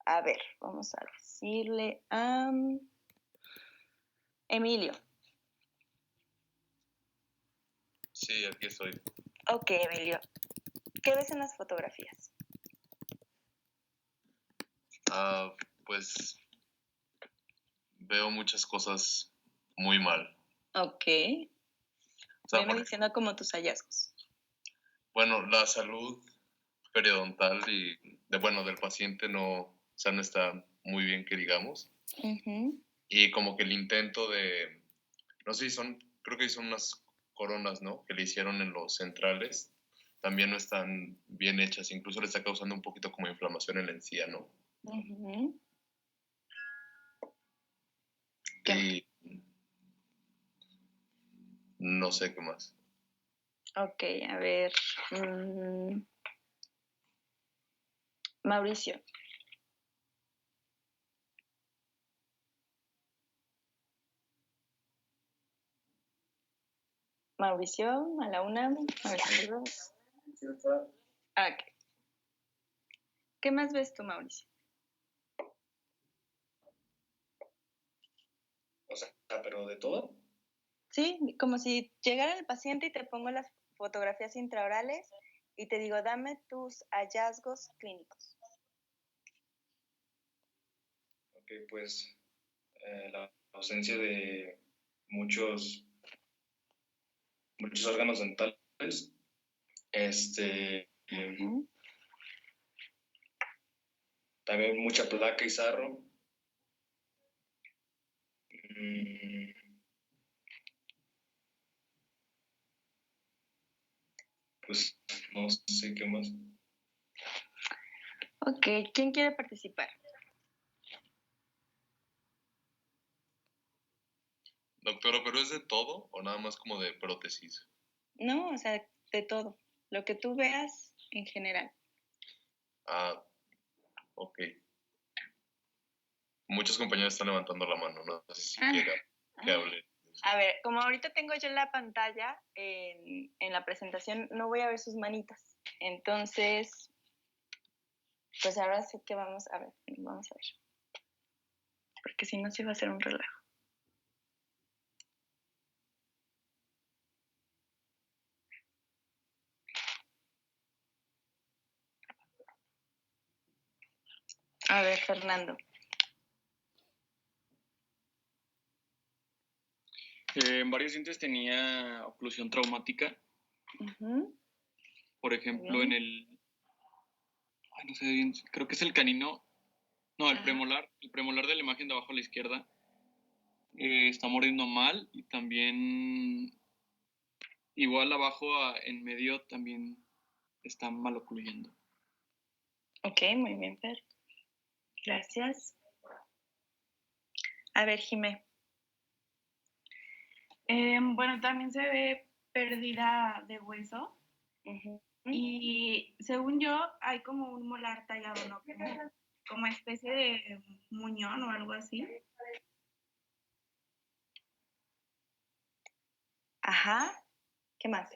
A ver, vamos a decirle a Emilio. Sí, aquí estoy. Ok, Emilio. ¿Qué ves en las fotografías? Pues veo muchas cosas muy mal. Ok. O sea, Veme diciendo como tus hallazgos. bueno, la salud periodontal del paciente no está muy bien, que digamos. Uh-huh. Y como que el intento no sé si creo que son unas coronas, ¿no? Que le hicieron en los centrales, también no están bien hechas, incluso le está causando un poquito como inflamación en la encía, ¿no? Uh-huh. Y no sé qué más. Ok, a ver. Mauricio. Mauricio, a la una. A ver, saludos. Ok. ¿Qué más ves tú, Mauricio? O sea, pero de todo. Sí, como si llegara el paciente y te pongo las fotografías intraorales y te digo, dame tus hallazgos clínicos. Ok, pues la ausencia de muchos órganos dentales, Uh-huh. también mucha placa y sarro. Pues no sé qué más. Ok, ¿quién quiere participar? Doctora, ¿pero es de todo o nada más como de prótesis? No, o sea, de todo. Lo que tú veas en general. Ok. Muchos compañeros están levantando la mano, no sé si quiera que hable. A ver, como ahorita tengo yo la pantalla en la presentación, no voy a ver sus manitas. Entonces, pues ahora sí que vamos a ver. Porque si no, sí va a ser un relajo. A ver, Fernando. En varios dientes tenía oclusión traumática. Uh-huh. Por ejemplo, en el... Ay, no sé bien, creo que es el canino. No, el premolar. El premolar de la imagen de abajo a la izquierda está mordiendo mal. Y también, igual abajo en medio, también está mal ocluyendo. Ok, muy bien, Fer. Gracias. A ver, Jimé. Bueno, también se ve pérdida de hueso. Uh-huh. Y según yo, hay como un molar tallado, ¿no? Como especie de muñón o algo así. Ajá. ¿Qué más?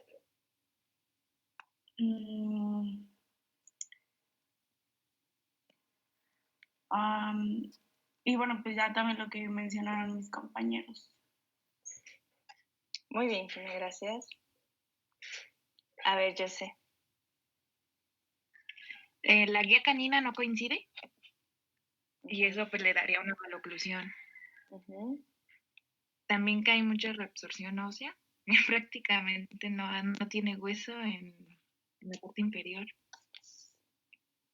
Y bueno, pues ya también lo que mencionaron mis compañeros. Muy bien, Jimé, gracias. A ver, yo sé. La guía canina no coincide y eso pues le daría una maloclusión. Uh-huh. También que hay mucha reabsorción ósea, prácticamente no tiene hueso en la parte inferior.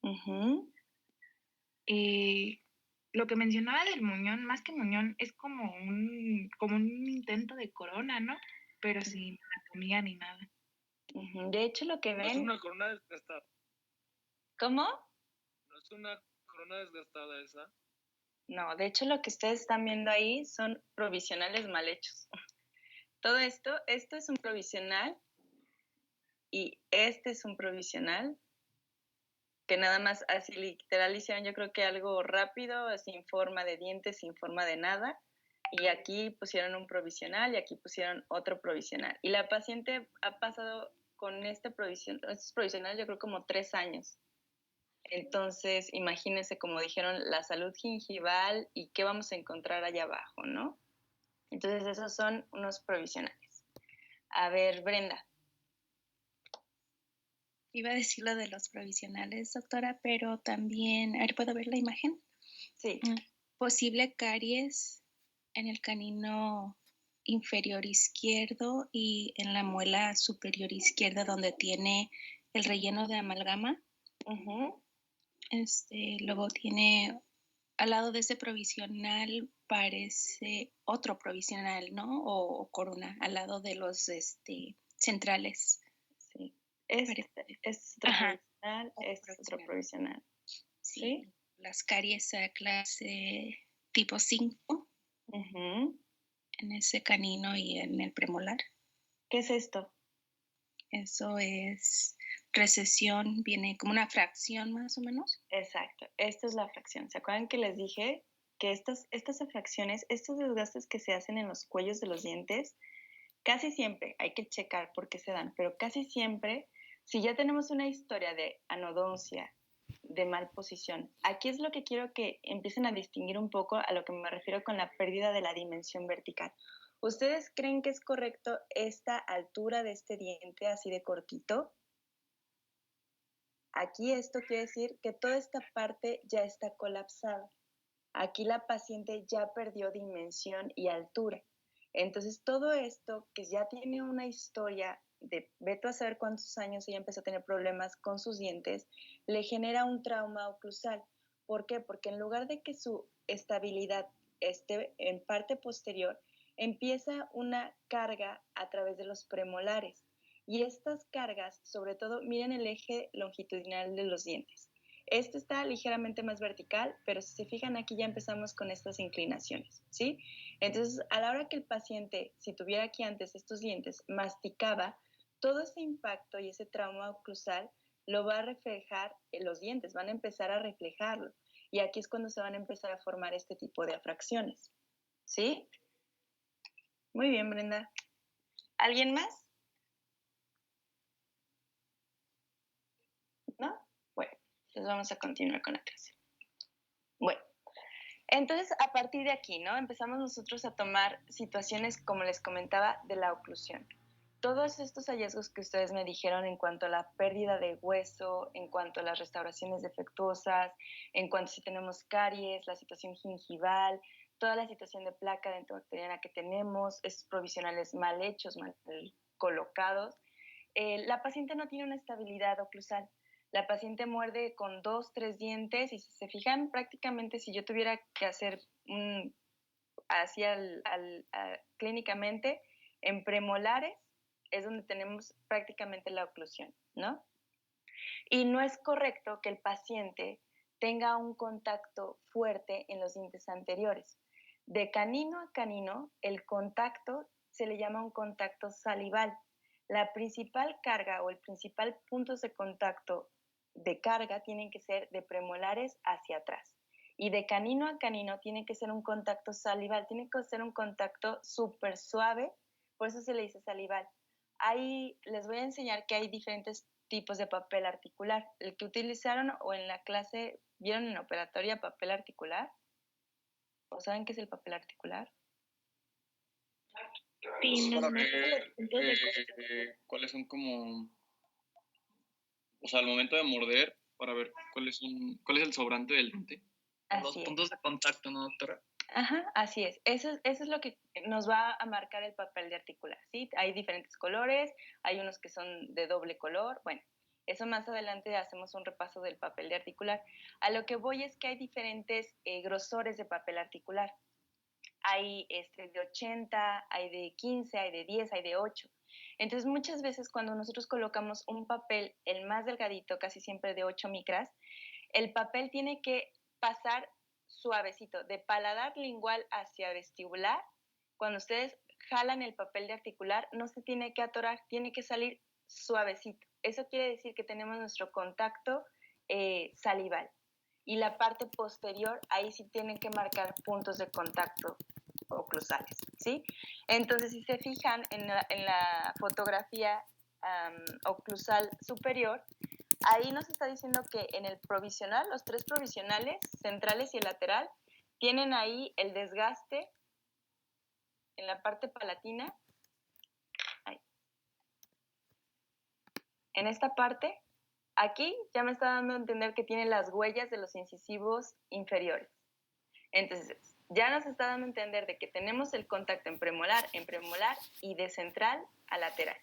Uh-huh. Lo que mencionaba del muñón, más que muñón, es como un intento de corona, ¿no? Pero sin anatomía ni nada. Uh-huh. De hecho, lo que ven... No es una corona desgastada. ¿Cómo? No es una corona desgastada esa. No, de hecho lo que ustedes están viendo ahí son provisionales mal hechos. Todo esto es un provisional y este es un provisional que nada más así literal hicieron yo creo que algo rápido, sin forma de dientes, sin forma de nada. Y aquí pusieron un provisional y aquí pusieron otro provisional. Y la paciente ha pasado con estos provisionales yo creo como 3 años. Entonces, imagínense, como dijeron, la salud gingival y qué vamos a encontrar allá abajo, ¿no? Entonces, esos son unos provisionales. A ver, Brenda. Iba a decir lo de los provisionales, doctora, pero también, a ver, ¿puedo ver la imagen? Sí. Posible caries en el canino inferior izquierdo y en la muela superior izquierda donde tiene el relleno de amalgama. Uh-huh. Luego tiene, al lado de ese provisional parece otro provisional, ¿no? O corona, al lado de los centrales. Sí. Este es otro provisional, este es otro provisional. Sí. Las caries a clase tipo 5. Uh-huh. En ese canino y en el premolar. ¿Qué es esto? Eso es recesión, viene como una fracción más o menos. Exacto, esto es la fracción. ¿Se acuerdan que les dije que estas fracciones, estos desgastes que se hacen en los cuellos de los dientes, casi siempre, hay que checar por qué se dan, pero casi siempre, si ya tenemos una historia de anodoncia, de malposición, aquí es lo que quiero que empiecen a distinguir un poco a lo que me refiero con la pérdida de la dimensión vertical. ¿Ustedes creen que es correcto esta altura de este diente así de cortito? Aquí esto quiere decir que toda esta parte ya está colapsada. Aquí la paciente ya perdió dimensión y altura. Entonces todo esto que ya tiene una historia de veto a saber cuántos años ella empezó a tener problemas con sus dientes, le genera un trauma oclusal. ¿Por qué? Porque en lugar de que su estabilidad esté en parte posterior, empieza una carga a través de los premolares. Y estas cargas, sobre todo, miren el eje longitudinal de los dientes. Este está ligeramente más vertical, pero si se fijan aquí ya empezamos con estas inclinaciones, ¿sí? Entonces, a la hora que el paciente, si tuviera aquí antes estos dientes, masticaba, todo ese impacto y ese trauma oclusal lo va a reflejar en los dientes, van a empezar a reflejarlo. Y aquí es cuando se van a empezar a formar este tipo de afracciones, ¿sí? Muy bien, Brenda. ¿Alguien más? ¿No? Bueno, entonces vamos a continuar con la clase. Bueno, entonces a partir de aquí, ¿no? Empezamos nosotros a tomar situaciones, como les comentaba, de la oclusión. Todos estos hallazgos que ustedes me dijeron en cuanto a la pérdida de hueso, en cuanto a las restauraciones defectuosas, en cuanto a si tenemos caries, la situación gingival, toda la situación de placa dentobacteriana que tenemos, esos provisionales mal hechos, mal colocados, la paciente no tiene una estabilidad oclusal. La paciente muerde con 2, 3 dientes y si se fijan, prácticamente si yo tuviera que hacer clínicamente, en premolares es donde tenemos prácticamente la oclusión, ¿no? Y no es correcto que el paciente tenga un contacto fuerte en los dientes anteriores. De canino a canino, el contacto se le llama un contacto salival. La principal carga o el principal puntos de contacto de carga tienen que ser de premolares hacia atrás. Y de canino a canino tiene que ser un contacto salival, tiene que ser un contacto súper suave, por eso se le dice salival. Ahí les voy a enseñar que hay diferentes tipos de papel articular. El que utilizaron o en la clase, ¿vieron en operatoria papel articular? ¿O saben qué es el papel articular? Sí, para ver cuáles son como, o sea, al momento de morder, para ver cuál es el sobrante del diente. Los puntos de contacto, ¿no, doctora? Ajá, así es. Eso es lo que nos va a marcar el papel de articular, ¿sí? Hay diferentes colores, hay unos que son de doble color, bueno, eso más adelante hacemos un repaso del papel de articular. A lo que voy es que hay diferentes grosores de papel articular. Hay de 80, hay de 15, hay de 10, hay de 8. Entonces, muchas veces cuando nosotros colocamos un papel, el más delgadito, casi siempre de 8 micras, el papel tiene que pasar suavecito, de paladar lingual hacia vestibular. Cuando ustedes jalan el papel de articular, no se tiene que atorar, tiene que salir suavecito. Eso quiere decir que tenemos nuestro contacto salival. Y la parte posterior, ahí sí tienen que marcar puntos de contacto oclusales, ¿sí? Entonces, si se fijan en la fotografía oclusal superior, ahí nos está diciendo que en el provisional, los 3 provisionales, centrales y el lateral, tienen ahí el desgaste en la parte palatina. Ahí. En esta parte, aquí ya me está dando a entender que tiene las huellas de los incisivos inferiores. Entonces, ya nos está dando a entender de que tenemos el contacto en premolar y de central a lateral.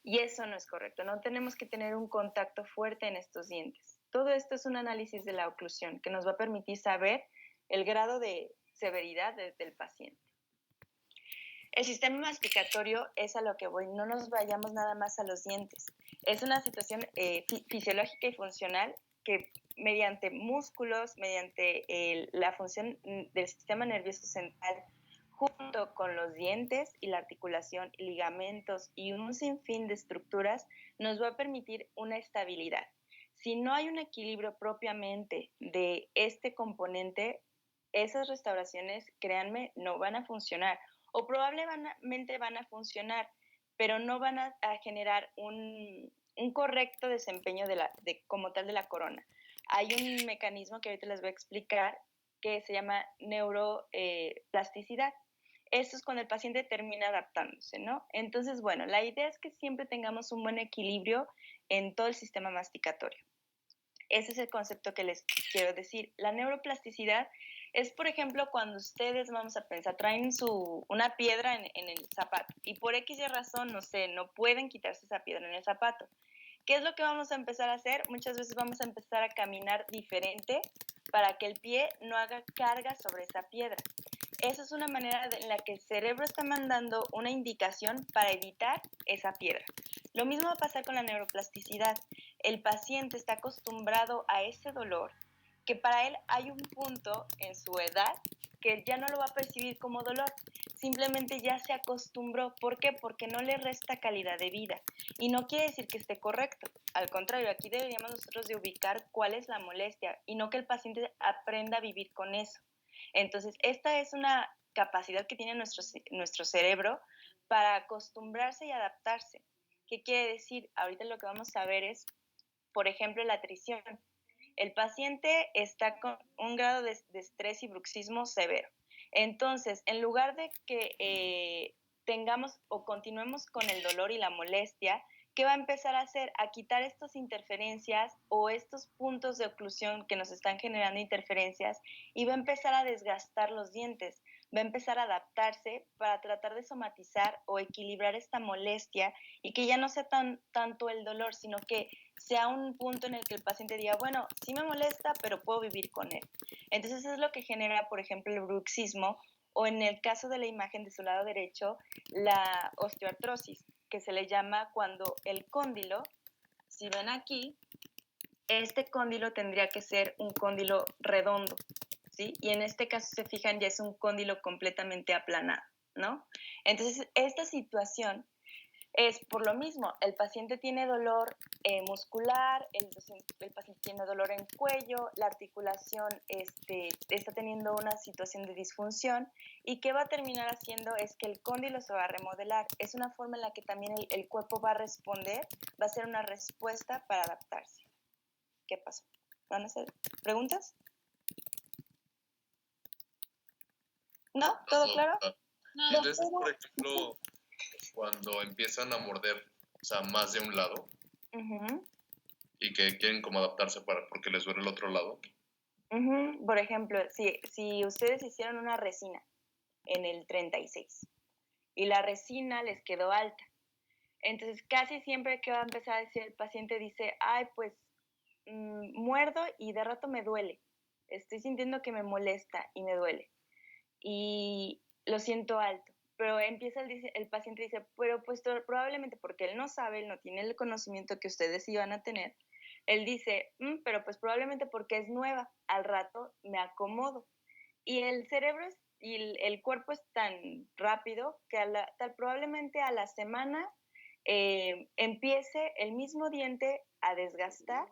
Y eso no es correcto, no tenemos que tener un contacto fuerte en estos dientes. Todo esto es un análisis de la oclusión que nos va a permitir saber el grado de severidad del paciente. El sistema masticatorio es a lo que voy, no nos vayamos nada más a los dientes. Es una situación fisiológica y funcional que mediante músculos, mediante la función del sistema nervioso central, junto con los dientes y la articulación, ligamentos y un sinfín de estructuras, nos va a permitir una estabilidad. Si no hay un equilibrio propiamente de este componente, esas restauraciones, créanme, no van a funcionar. O probablemente van a funcionar, pero no van a generar un correcto desempeño como tal de la corona. Hay un mecanismo que ahorita les voy a explicar que se llama neuroplasticidad. Esto es cuando el paciente termina adaptándose, ¿no? Entonces, bueno, la idea es que siempre tengamos un buen equilibrio en todo el sistema masticatorio. Ese es el concepto que les quiero decir. La neuroplasticidad es, por ejemplo, cuando ustedes, vamos a pensar, traen una piedra en el zapato y por X y razón, no sé, no pueden quitarse esa piedra en el zapato. ¿Qué es lo que vamos a empezar a hacer? Muchas veces vamos a empezar a caminar diferente para que el pie no haga carga sobre esa piedra. Esa es una manera en la que el cerebro está mandando una indicación para evitar esa piedra. Lo mismo va a pasar con la neuroplasticidad. El paciente está acostumbrado a ese dolor, que para él hay un punto en su edad que ya no lo va a percibir como dolor, simplemente ya se acostumbró. ¿Por qué? Porque no le resta calidad de vida. Y no quiere decir que esté correcto. Al contrario, aquí deberíamos nosotros de ubicar cuál es la molestia y no que el paciente aprenda a vivir con eso. Entonces, esta es una capacidad que tiene nuestro cerebro para acostumbrarse y adaptarse. ¿Qué quiere decir? Ahorita lo que vamos a ver es, por ejemplo, la atrición. El paciente está con un grado de estrés y bruxismo severo. Entonces, en lugar de que tengamos o continuemos con el dolor y la molestia, ¿qué va a empezar a hacer? A quitar estas interferencias o estos puntos de oclusión que nos están generando interferencias y va a empezar a desgastar los dientes, va a empezar a adaptarse para tratar de somatizar o equilibrar esta molestia y que ya no sea tanto el dolor, sino que sea un punto en el que el paciente diga, bueno, sí me molesta, pero puedo vivir con él. Entonces eso es lo que genera, por ejemplo, el bruxismo o en el caso de la imagen de su lado derecho, la osteoartrosis, que se le llama cuando el cóndilo, si ven aquí, este cóndilo tendría que ser un cóndilo redondo, ¿sí? Y en este caso, se fijan, ya es un cóndilo completamente aplanado, ¿no? Entonces, esta situación es por lo mismo, el paciente tiene dolor muscular, el paciente tiene dolor en cuello, la articulación está teniendo una situación de disfunción y ¿qué va a terminar haciendo? Es que el cóndilo se va a remodelar. Es una forma en la que también el cuerpo va a responder, va a ser una respuesta para adaptarse. ¿Qué pasó? ¿Van a hacer preguntas? ¿No? ¿Todo claro? No. Entonces, por ejemplo, cuando empiezan a morder, o sea, más de un lado, y que quieren como adaptarse porque les duele el otro lado. Por ejemplo, si ustedes hicieron una resina en el 36 y la resina les quedó alta, entonces casi siempre que va a empezar a decir el paciente dice, ay, pues muerdo y de rato me duele, estoy sintiendo que me molesta y me duele y lo siento alto. Pero empieza el paciente dice, pero pues probablemente porque él no sabe, él no tiene el conocimiento que ustedes iban a tener, él dice, pero pues probablemente porque es nueva, al rato me acomodo. Y el cerebro y el cuerpo es tan rápido que probablemente a la semana empiece el mismo diente a desgastar,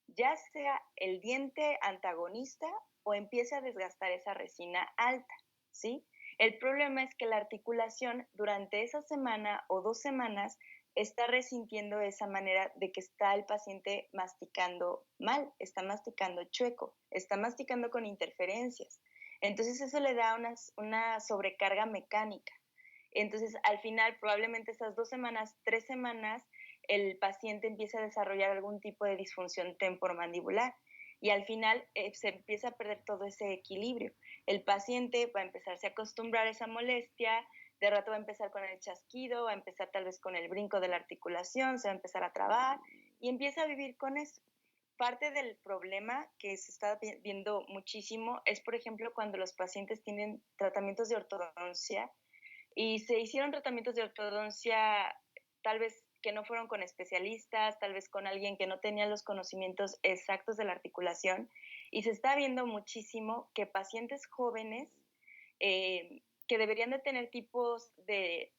ya sea el diente antagonista o empiece a desgastar esa resina alta, ¿sí? El problema es que la articulación durante esa semana o 2 semanas está resintiendo esa manera de que está el paciente masticando mal, está masticando chueco, está masticando con interferencias. Entonces eso le da una sobrecarga mecánica. Entonces al final probablemente esas 2 semanas, 3 semanas, el paciente empieza a desarrollar algún tipo de disfunción temporomandibular y al final se empieza a perder todo ese equilibrio. El paciente va a empezarse a acostumbrar a esa molestia, de rato va a empezar con el chasquido, va a empezar tal vez con el brinco de la articulación, se va a empezar a trabar y empieza a vivir con eso. Parte del problema que se está viendo muchísimo es, por ejemplo, cuando los pacientes tienen tratamientos de ortodoncia y se hicieron tratamientos de ortodoncia tal vez que no fueron con especialistas, tal vez con alguien que no tenía los conocimientos exactos de la articulación, y se está viendo muchísimo que pacientes jóvenes que deberían de tener tipos de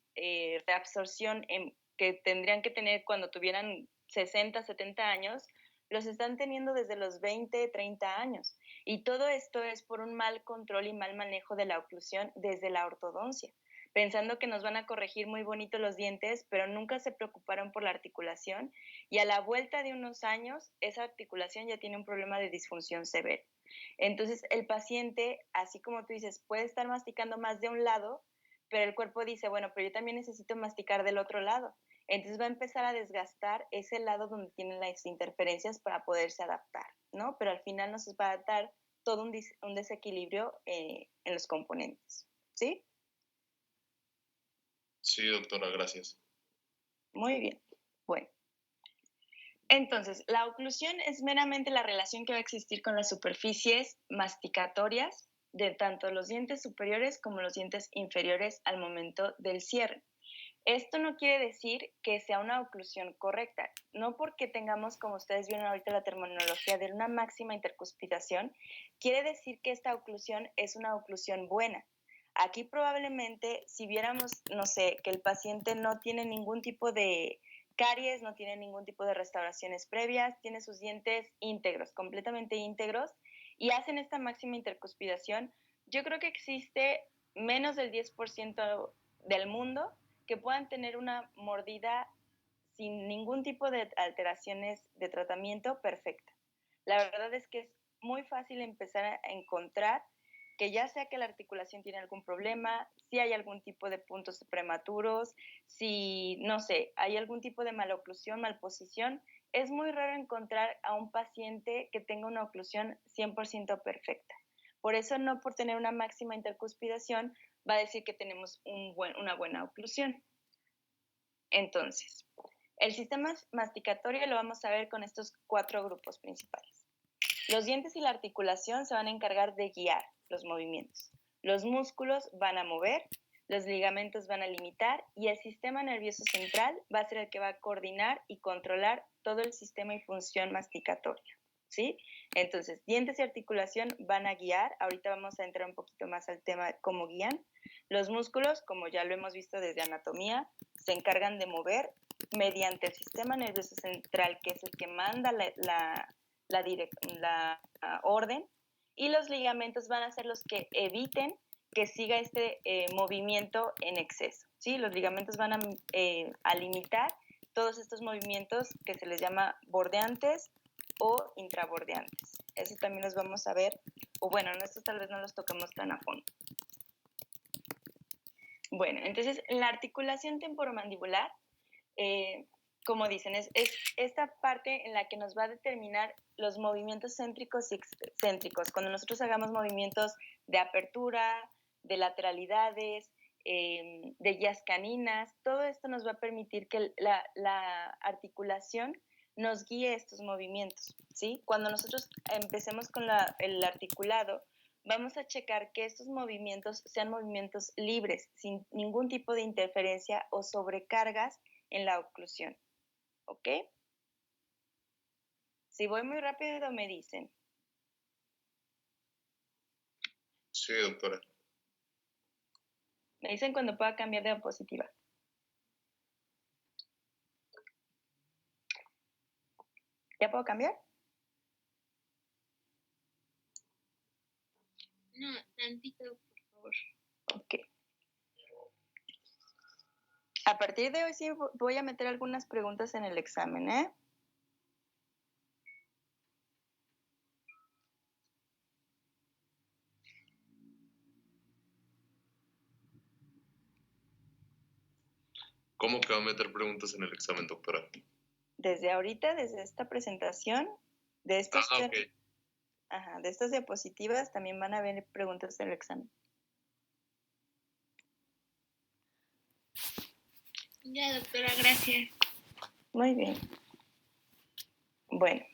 reabsorción que tendrían que tener cuando tuvieran 60, 70 años, los están teniendo desde los 20, 30 años. Y todo esto es por un mal control y mal manejo de la oclusión desde la ortodoncia, pensando que nos van a corregir muy bonito los dientes, pero nunca se preocuparon por la articulación y a la vuelta de unos años esa articulación ya tiene un problema de disfunción severo. Entonces el paciente, así como tú dices, puede estar masticando más de un lado, pero el cuerpo dice, bueno, pero yo también necesito masticar del otro lado. Entonces va a empezar a desgastar ese lado donde tienen las interferencias para poderse adaptar, ¿no? Pero al final nos va a dar todo un desequilibrio en los componentes, ¿sí? Sí, doctora, gracias. Muy bien. Bueno. Entonces, la oclusión es meramente la relación que va a existir con las superficies masticatorias de tanto los dientes superiores como los dientes inferiores al momento del cierre. Esto no quiere decir que sea una oclusión correcta, no porque tengamos, como ustedes vieron ahorita la terminología de una máxima intercuspidación, quiere decir que esta oclusión es una oclusión buena. Aquí probablemente si viéramos, no sé, que el paciente no tiene ningún tipo de caries, no tiene ningún tipo de restauraciones previas, tiene sus dientes íntegros, completamente íntegros, y hacen esta máxima intercuspidación, yo creo que existe menos del 10% del mundo que puedan tener una mordida sin ningún tipo de alteraciones de tratamiento perfecta. La verdad es que es muy fácil empezar a encontrar que ya sea que la articulación tiene algún problema, si hay algún tipo de puntos prematuros, si, no sé, hay algún tipo de maloclusión, malposición, es muy raro encontrar a un paciente que tenga una oclusión 100% perfecta. Por eso no por tener una máxima intercuspidación va a decir que tenemos una buena oclusión. Entonces, el sistema masticatorio lo vamos a ver con estos 4 grupos principales. Los dientes y la articulación se van a encargar de guiar los movimientos. Los músculos van a mover, los ligamentos van a limitar y el sistema nervioso central va a ser el que va a coordinar y controlar todo el sistema y función masticatoria, ¿sí? Entonces, dientes y articulación van a guiar. Ahorita vamos a entrar un poquito más al tema de cómo guían. Los músculos, como ya lo hemos visto desde anatomía, se encargan de mover mediante el sistema nervioso central, que es el que manda la orden, y los ligamentos van a ser los que eviten que siga este movimiento en exceso, ¿sí? Los ligamentos van a limitar todos estos movimientos que se les llama bordeantes o intrabordeantes. Eso también los vamos a ver, o bueno, estos tal vez no los toquemos tan a fondo. Bueno, entonces la articulación temporomandibular, como dicen, es esta parte en la que nos va a determinar los movimientos céntricos y excéntricos. Cuando nosotros hagamos movimientos de apertura, de lateralidades, de guías caninas, todo esto nos va a permitir que la articulación nos guíe estos movimientos, ¿sí? Cuando nosotros empecemos con el articulado, vamos a checar que estos movimientos sean movimientos libres, sin ningún tipo de interferencia o sobrecargas en la oclusión. ¿Ok? Si voy muy rápido me dicen. Sí, doctora. Me dicen cuando pueda cambiar de diapositiva. ¿Ya puedo cambiar? No, tantito, por favor. Ok. partir de hoy sí voy a meter algunas preguntas en el examen, ¿eh? ¿Cómo que va a meter preguntas en el examen, doctora? Desde ahorita, desde esta presentación, de estos ok. de estas diapositivas también van a haber preguntas en el examen. Ya, doctora, gracias. Muy bien. Bueno,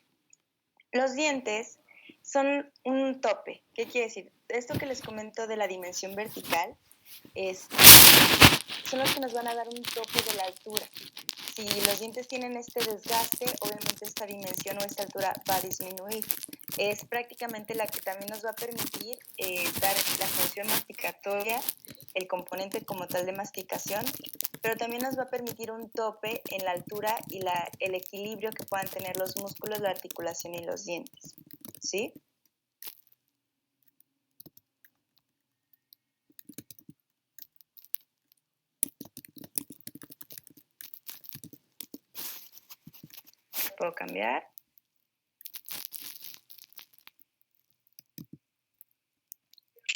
los dientes son un tope. ¿Qué quiere decir? Esto que les comento de la dimensión vertical son los que nos van a dar un tope de la altura. Si los dientes tienen este desgaste, obviamente esta dimensión o esta altura va a disminuir. Es prácticamente la que también nos va a permitir dar la función masticatoria, el componente como tal de masticación, pero también nos va a permitir un tope en la altura y el equilibrio que puedan tener los músculos, la articulación y los dientes. ¿Sí? ¿Puedo cambiar?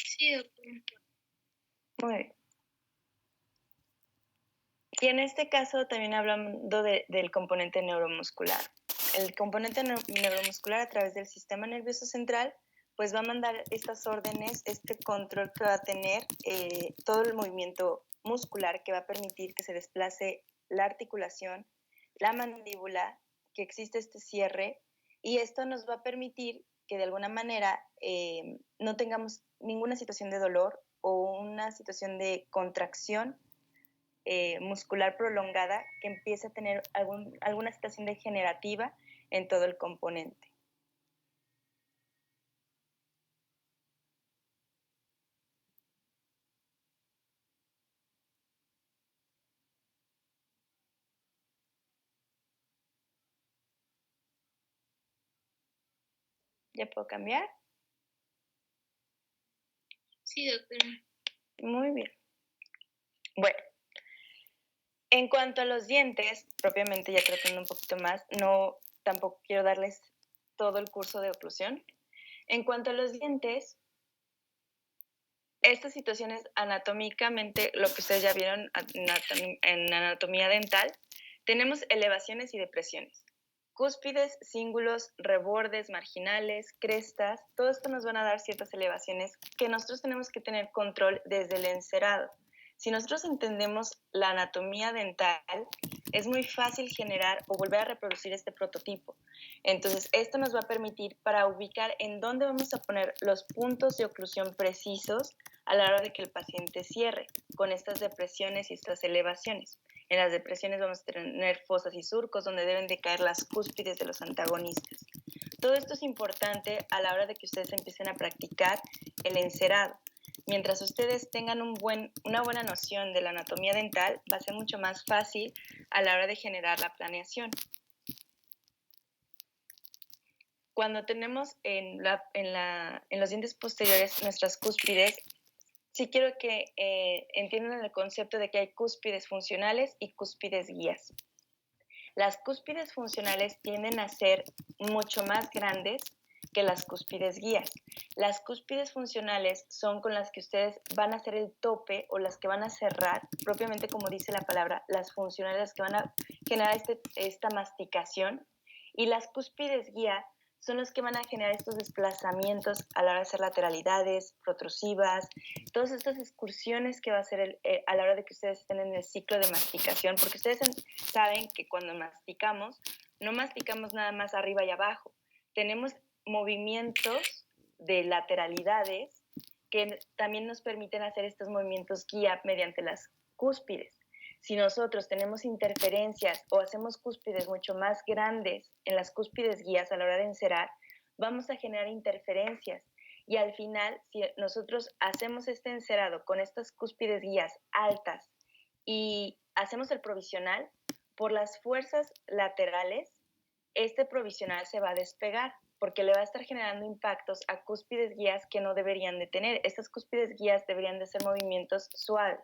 Sí, doctora. Muy bien. Y en este caso también hablando del componente neuromuscular. El componente neuromuscular a través del sistema nervioso central pues va a mandar estas órdenes, este control que va a tener todo el movimiento muscular que va a permitir que se desplace la articulación, la mandíbula, que existe este cierre, y esto nos va a permitir que de alguna manera no tengamos ninguna situación de dolor o una situación de contracción muscular prolongada que empiece a tener alguna situación degenerativa en todo el componente. ¿Ya puedo cambiar? Sí, doctora. Muy bien. Bueno, en cuanto a los dientes, propiamente ya tratando un poquito más, no tampoco quiero darles todo el curso de oclusión. En cuanto a los dientes, estas situaciones anatómicamente, lo que ustedes ya vieron en anatomía dental, tenemos elevaciones y depresiones. Cúspides, cíngulos, rebordes, marginales, crestas, todo esto nos van a dar ciertas elevaciones que nosotros tenemos que tener control desde el encerado. Si nosotros entendemos la anatomía dental, es muy fácil generar o volver a reproducir este prototipo. Entonces, esto nos va a permitir para ubicar en dónde vamos a poner los puntos de oclusión precisos a la hora de que el paciente cierre con estas depresiones y estas elevaciones. En las depresiones vamos a tener fosas y surcos donde deben de caer las cúspides de los antagonistas. Todo esto es importante a la hora de que ustedes empiecen a practicar el encerado. Mientras ustedes tengan una buena noción de la anatomía dental, va a ser mucho más fácil a la hora de generar la planeación. Cuando tenemos en los dientes posteriores nuestras cúspides, sí quiero que entiendan el concepto de que hay cúspides funcionales y cúspides guías. Las cúspides funcionales tienden a ser mucho más grandes que las cúspides guías. Las cúspides funcionales son con las que ustedes van a hacer el tope o las que van a cerrar, propiamente como dice la palabra, las funcionales, las que van a generar esta masticación, y las cúspides guía son los que van a generar estos desplazamientos a la hora de hacer lateralidades, protrusivas, todas estas excursiones que va a hacer a la hora de que ustedes estén en el ciclo de masticación, porque ustedes saben que cuando masticamos, no masticamos nada más arriba y abajo, tenemos movimientos de lateralidades que también nos permiten hacer estos movimientos guía mediante las cúspides. Si nosotros tenemos interferencias o hacemos cúspides mucho más grandes en las cúspides guías a la hora de encerar, vamos a generar interferencias. Y al final, si nosotros hacemos este encerado con estas cúspides guías altas y hacemos el provisional, por las fuerzas laterales, este provisional se va a despegar porque le va a estar generando impactos a cúspides guías que no deberían de tener. Estas cúspides guías deberían de ser movimientos suaves,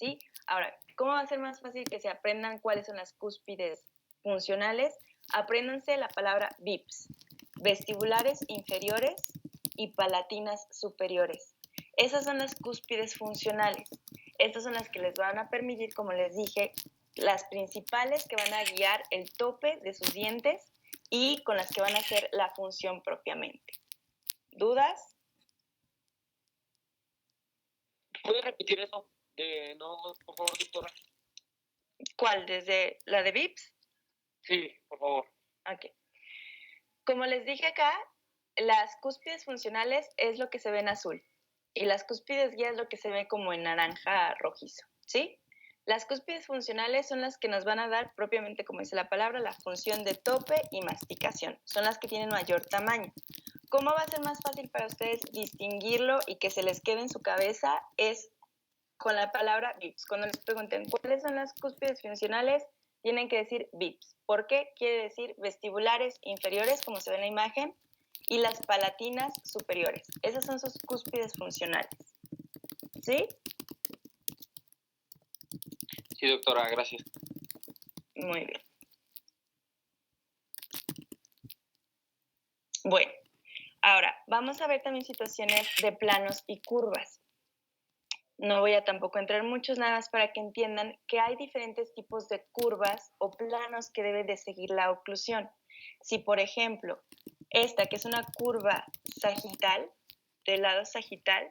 ¿sí? Ahora, ¿cómo va a ser más fácil que se aprendan cuáles son las cúspides funcionales? Apréndanse la palabra VIPs, vestibulares inferiores y palatinas superiores. Esas son las cúspides funcionales. Estas son las que les van a permitir, como les dije, las principales que van a guiar el tope de sus dientes y con las que van a hacer la función propiamente. ¿Dudas? ¿Puede repetir eso? No, por favor, doctora. ¿Cuál? ¿Desde la de VIPs? Sí, por favor. Ok. Como les dije acá, las cúspides funcionales es lo que se ve en azul y las cúspides guía es lo que se ve como en naranja rojizo, ¿sí? Las cúspides funcionales son las que nos van a dar propiamente, como dice la palabra, la función de tope y masticación. Son las que tienen mayor tamaño. ¿Cómo va a ser más fácil para ustedes distinguirlo y que se les quede en su cabeza? Es con la palabra VIPs. Cuando les pregunten cuáles son las cúspides funcionales, tienen que decir VIPs. ¿Por qué? Quiere decir vestibulares inferiores, como se ve en la imagen, y las palatinas superiores. Esas son sus cúspides funcionales. ¿Sí? Sí, doctora, gracias. Muy bien. Bueno, ahora vamos a ver también situaciones de planos y curvas. No voy a tampoco entrar muchos, nada más para que entiendan que hay diferentes tipos de curvas o planos que debe de seguir la oclusión. Si, por ejemplo, esta que es una curva sagital, del lado sagital,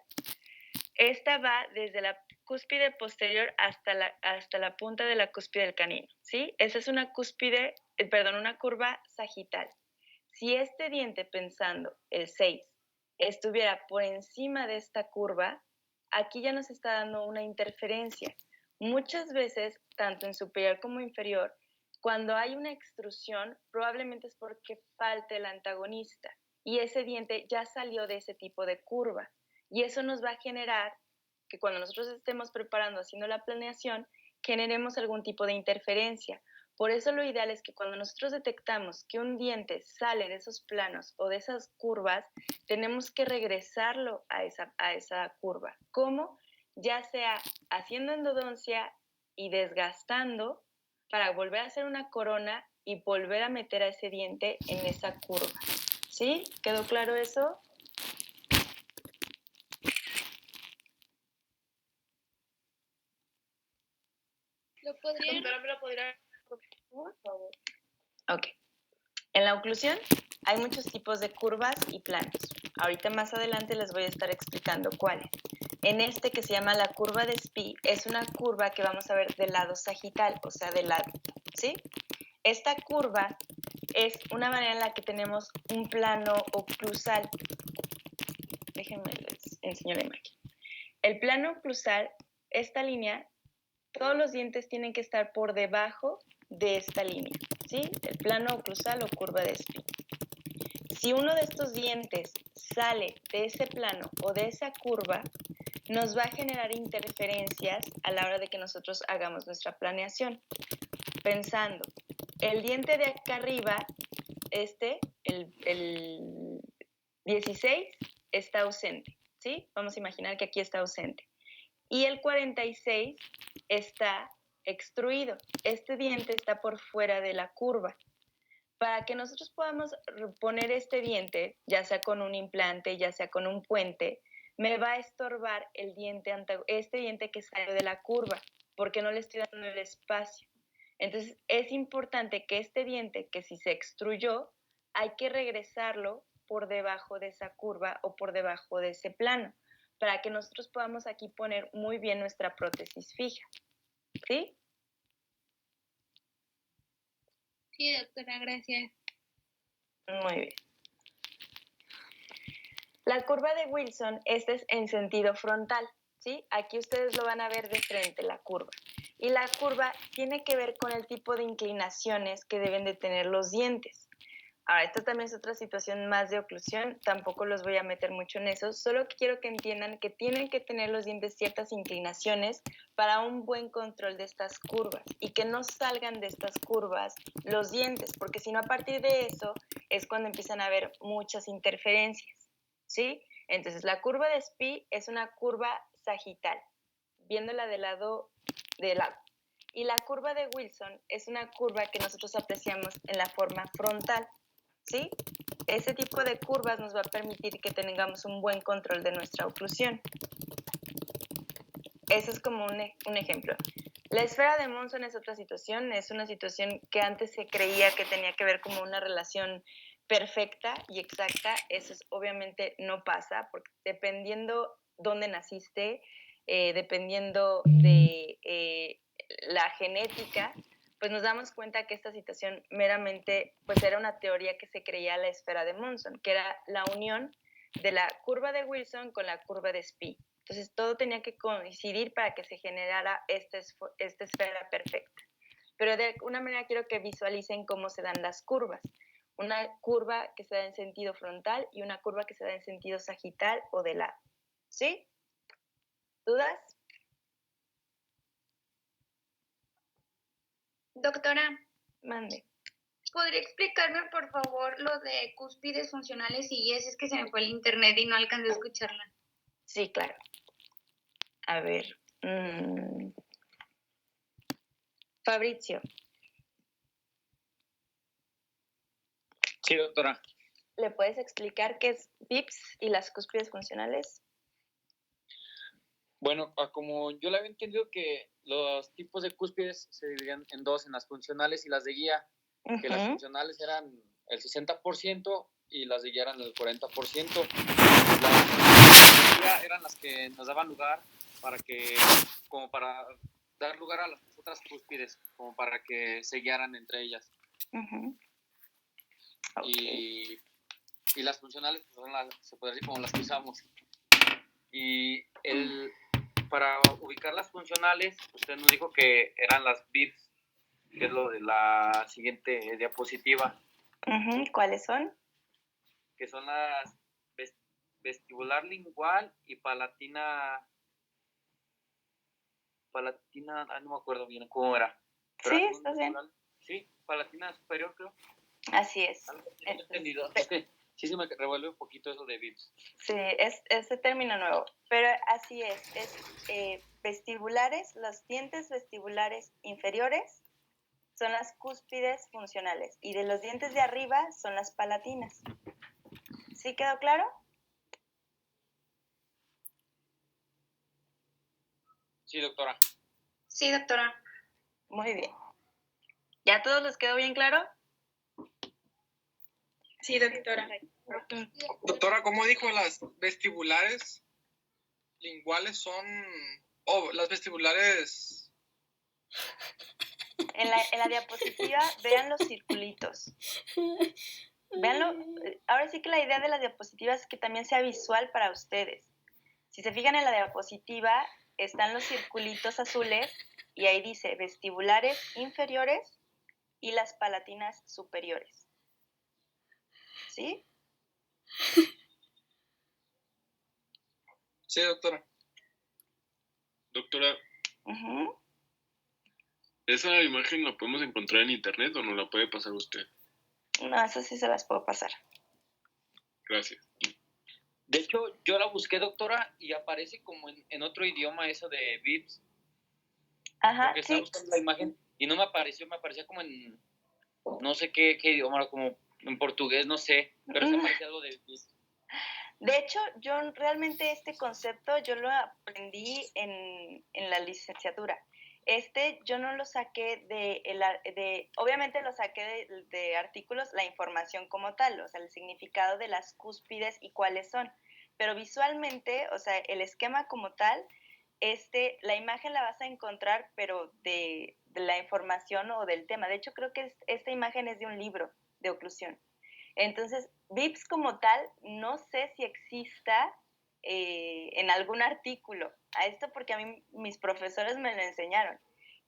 esta va desde la cúspide posterior hasta la punta de la cúspide del canino, ¿sí? Esa es una una curva sagital. Si este diente, pensando, el 6, estuviera por encima de esta curva, aquí ya nos está dando una interferencia. Muchas veces, tanto en superior como inferior, cuando hay una extrusión, probablemente es porque falte el antagonista y ese diente ya salió de ese tipo de curva. Y eso nos va a generar que cuando nosotros estemos preparando, haciendo la planeación, generemos algún tipo de interferencia. Por eso lo ideal es que cuando nosotros detectamos que un diente sale de esos planos o de esas curvas, tenemos que regresarlo a esa curva. ¿Cómo? Ya sea haciendo endodoncia y desgastando para volver a hacer una corona y volver a meter a ese diente en esa curva. ¿Sí? ¿Quedó claro eso? Doctora, ¿me lo podría, por favor? Ok. En la oclusión hay muchos tipos de curvas y planos. Ahorita más adelante les voy a estar explicando cuáles. En este que se llama la curva de Spee, es una curva que vamos a ver del lado sagital, o sea, del lado, ¿sí? Esta curva es una manera en la que tenemos un plano oclusal. Déjenme les enseño la imagen. El plano oclusal, esta línea, todos los dientes tienen que estar por debajo de esta línea, ¿sí? El plano oclusal o curva de Spee. Si uno de estos dientes sale de ese plano o de esa curva, nos va a generar interferencias a la hora de que nosotros hagamos nuestra planeación. Pensando, el diente de acá arriba, el 16, está ausente, ¿sí? Vamos a imaginar que aquí está ausente. Y el 46 está extruido. Este diente está por fuera de la curva. Para que nosotros podamos poner este diente, ya sea con un implante, ya sea con un puente, me va a estorbar este diente que sale de la curva, porque no le estoy dando el espacio. Entonces, es importante que este diente, que si se extruyó, hay que regresarlo por debajo de esa curva o por debajo de ese plano, para que nosotros podamos aquí poner muy bien nuestra prótesis fija. ¿Sí? Sí, doctora, gracias. Muy bien. La curva de Wilson, esta es en sentido frontal, ¿sí? Aquí ustedes lo van a ver de frente, la curva. Y la curva tiene que ver con el tipo de inclinaciones que deben de tener los dientes. Ahora, esto también es otra situación más de oclusión, tampoco los voy a meter mucho en eso, solo quiero que entiendan que tienen que tener los dientes ciertas inclinaciones para un buen control de estas curvas y que no salgan de estas curvas los dientes, porque si no a partir de eso es cuando empiezan a haber muchas interferencias, ¿sí? Entonces la curva de Spee es una curva sagital, viéndola del lado de lado. Y la curva de Wilson es una curva que nosotros apreciamos en la forma frontal, ¿sí? Ese tipo de curvas nos va a permitir que tengamos un buen control de nuestra oclusión. Eso es como un ejemplo. La esfera de Monson es otra situación, es una situación que antes se creía que tenía que ver como una relación perfecta y exacta. Eso obviamente no pasa, porque dependiendo dónde naciste, dependiendo de la genética, pues nos damos cuenta que esta situación meramente pues era una teoría que se creía la esfera de Monson, que era la unión de la curva de Wilson con la curva de Spee. Entonces, todo tenía que coincidir para que se generara esta esfera perfecta. Pero de alguna manera quiero que visualicen cómo se dan las curvas. Una curva que se da en sentido frontal y una curva que se da en sentido sagital o de lado. ¿Sí? ¿Dudas? Doctora, Mande. ¿podría explicarme por favor lo de cúspides funcionales y es que se me fue el internet y no alcancé a escucharla? Sí, claro. A ver. Fabrizio, Sí, doctora. ¿le puedes explicar qué es VIPS y las cúspides funcionales? Bueno, como yo le había entendido que los tipos de cúspides se dividían en dos, en las funcionales y las de guía, que las funcionales eran el 60% y las de guía eran el 40%. Las de guía eran las que nos daban lugar como para dar lugar a las otras cúspides, como para que se guiaran entre ellas. Okay. Y las funcionales pues, son se puede decir como las que usamos. Y para ubicar las funcionales, usted nos dijo que eran las VIPs, que es lo de la siguiente diapositiva. ¿Cuáles son? Que son las vestibular lingual y palatina, no me acuerdo bien cómo era. Pero sí, está bien. Sí, palatina superior, creo. Así es. No he entendido. Es que sí se me revuelve un poquito eso de VIPs. Sí, es ese término nuevo, pero así es vestibulares, los dientes vestibulares inferiores son las cúspides funcionales y de los dientes de arriba son las palatinas. ¿Sí quedó claro? Sí, doctora. Sí, doctora. Muy bien. ¿Ya a todos les quedó bien claro? Sí, doctora. Doctora, ¿cómo dijo las vestibulares linguales son... las vestibulares... En la diapositiva vean los circulitos. Véanlo. Ahora sí que la idea de las diapositivas es que también sea visual para ustedes. Si se fijan en la diapositiva, están los circulitos azules y ahí dice vestibulares inferiores y las palatinas superiores. ¿Sí? Sí, doctora. Doctora, ¿esa imagen la podemos encontrar en internet o no la puede pasar usted? No, eso sí se las puedo pasar. Gracias. De hecho, yo la busqué, doctora, y aparece como en otro idioma eso de VIPs. Ajá, porque estaba buscando la imagen y no me aparecía como en no sé qué idioma, como en portugués, no sé, pero se aparecía algo de VIPs. De hecho, yo realmente este concepto yo lo aprendí en la licenciatura. Yo no lo saqué obviamente lo saqué de artículos, la información como tal, o sea, el significado de las cúspides y cuáles son. Pero visualmente, o sea, el esquema como tal, la imagen la vas a encontrar, pero de la información o del tema. De hecho, creo que esta imagen es de un libro de oclusión. Entonces, VIPs como tal, no sé si exista en algún artículo. A esto porque a mí mis profesores me lo enseñaron.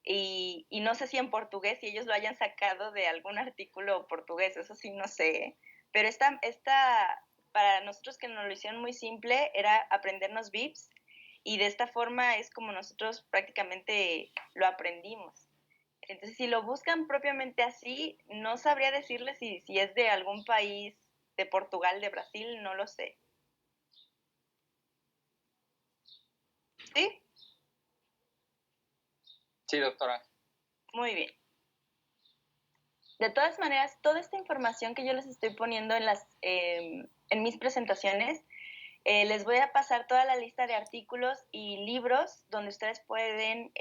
Y no sé si en portugués, si ellos lo hayan sacado de algún artículo portugués, eso sí no sé. Pero para nosotros que nos lo hicieron muy simple, era aprendernos VIPs. Y de esta forma es como nosotros prácticamente lo aprendimos. Entonces, si lo buscan propiamente así, no sabría decirles si es de algún país, de Portugal, de Brasil, no lo sé. ¿Sí? Sí, doctora. Muy bien. De todas maneras, toda esta información que yo les estoy poniendo en mis presentaciones, les voy a pasar toda la lista de artículos y libros donde ustedes pueden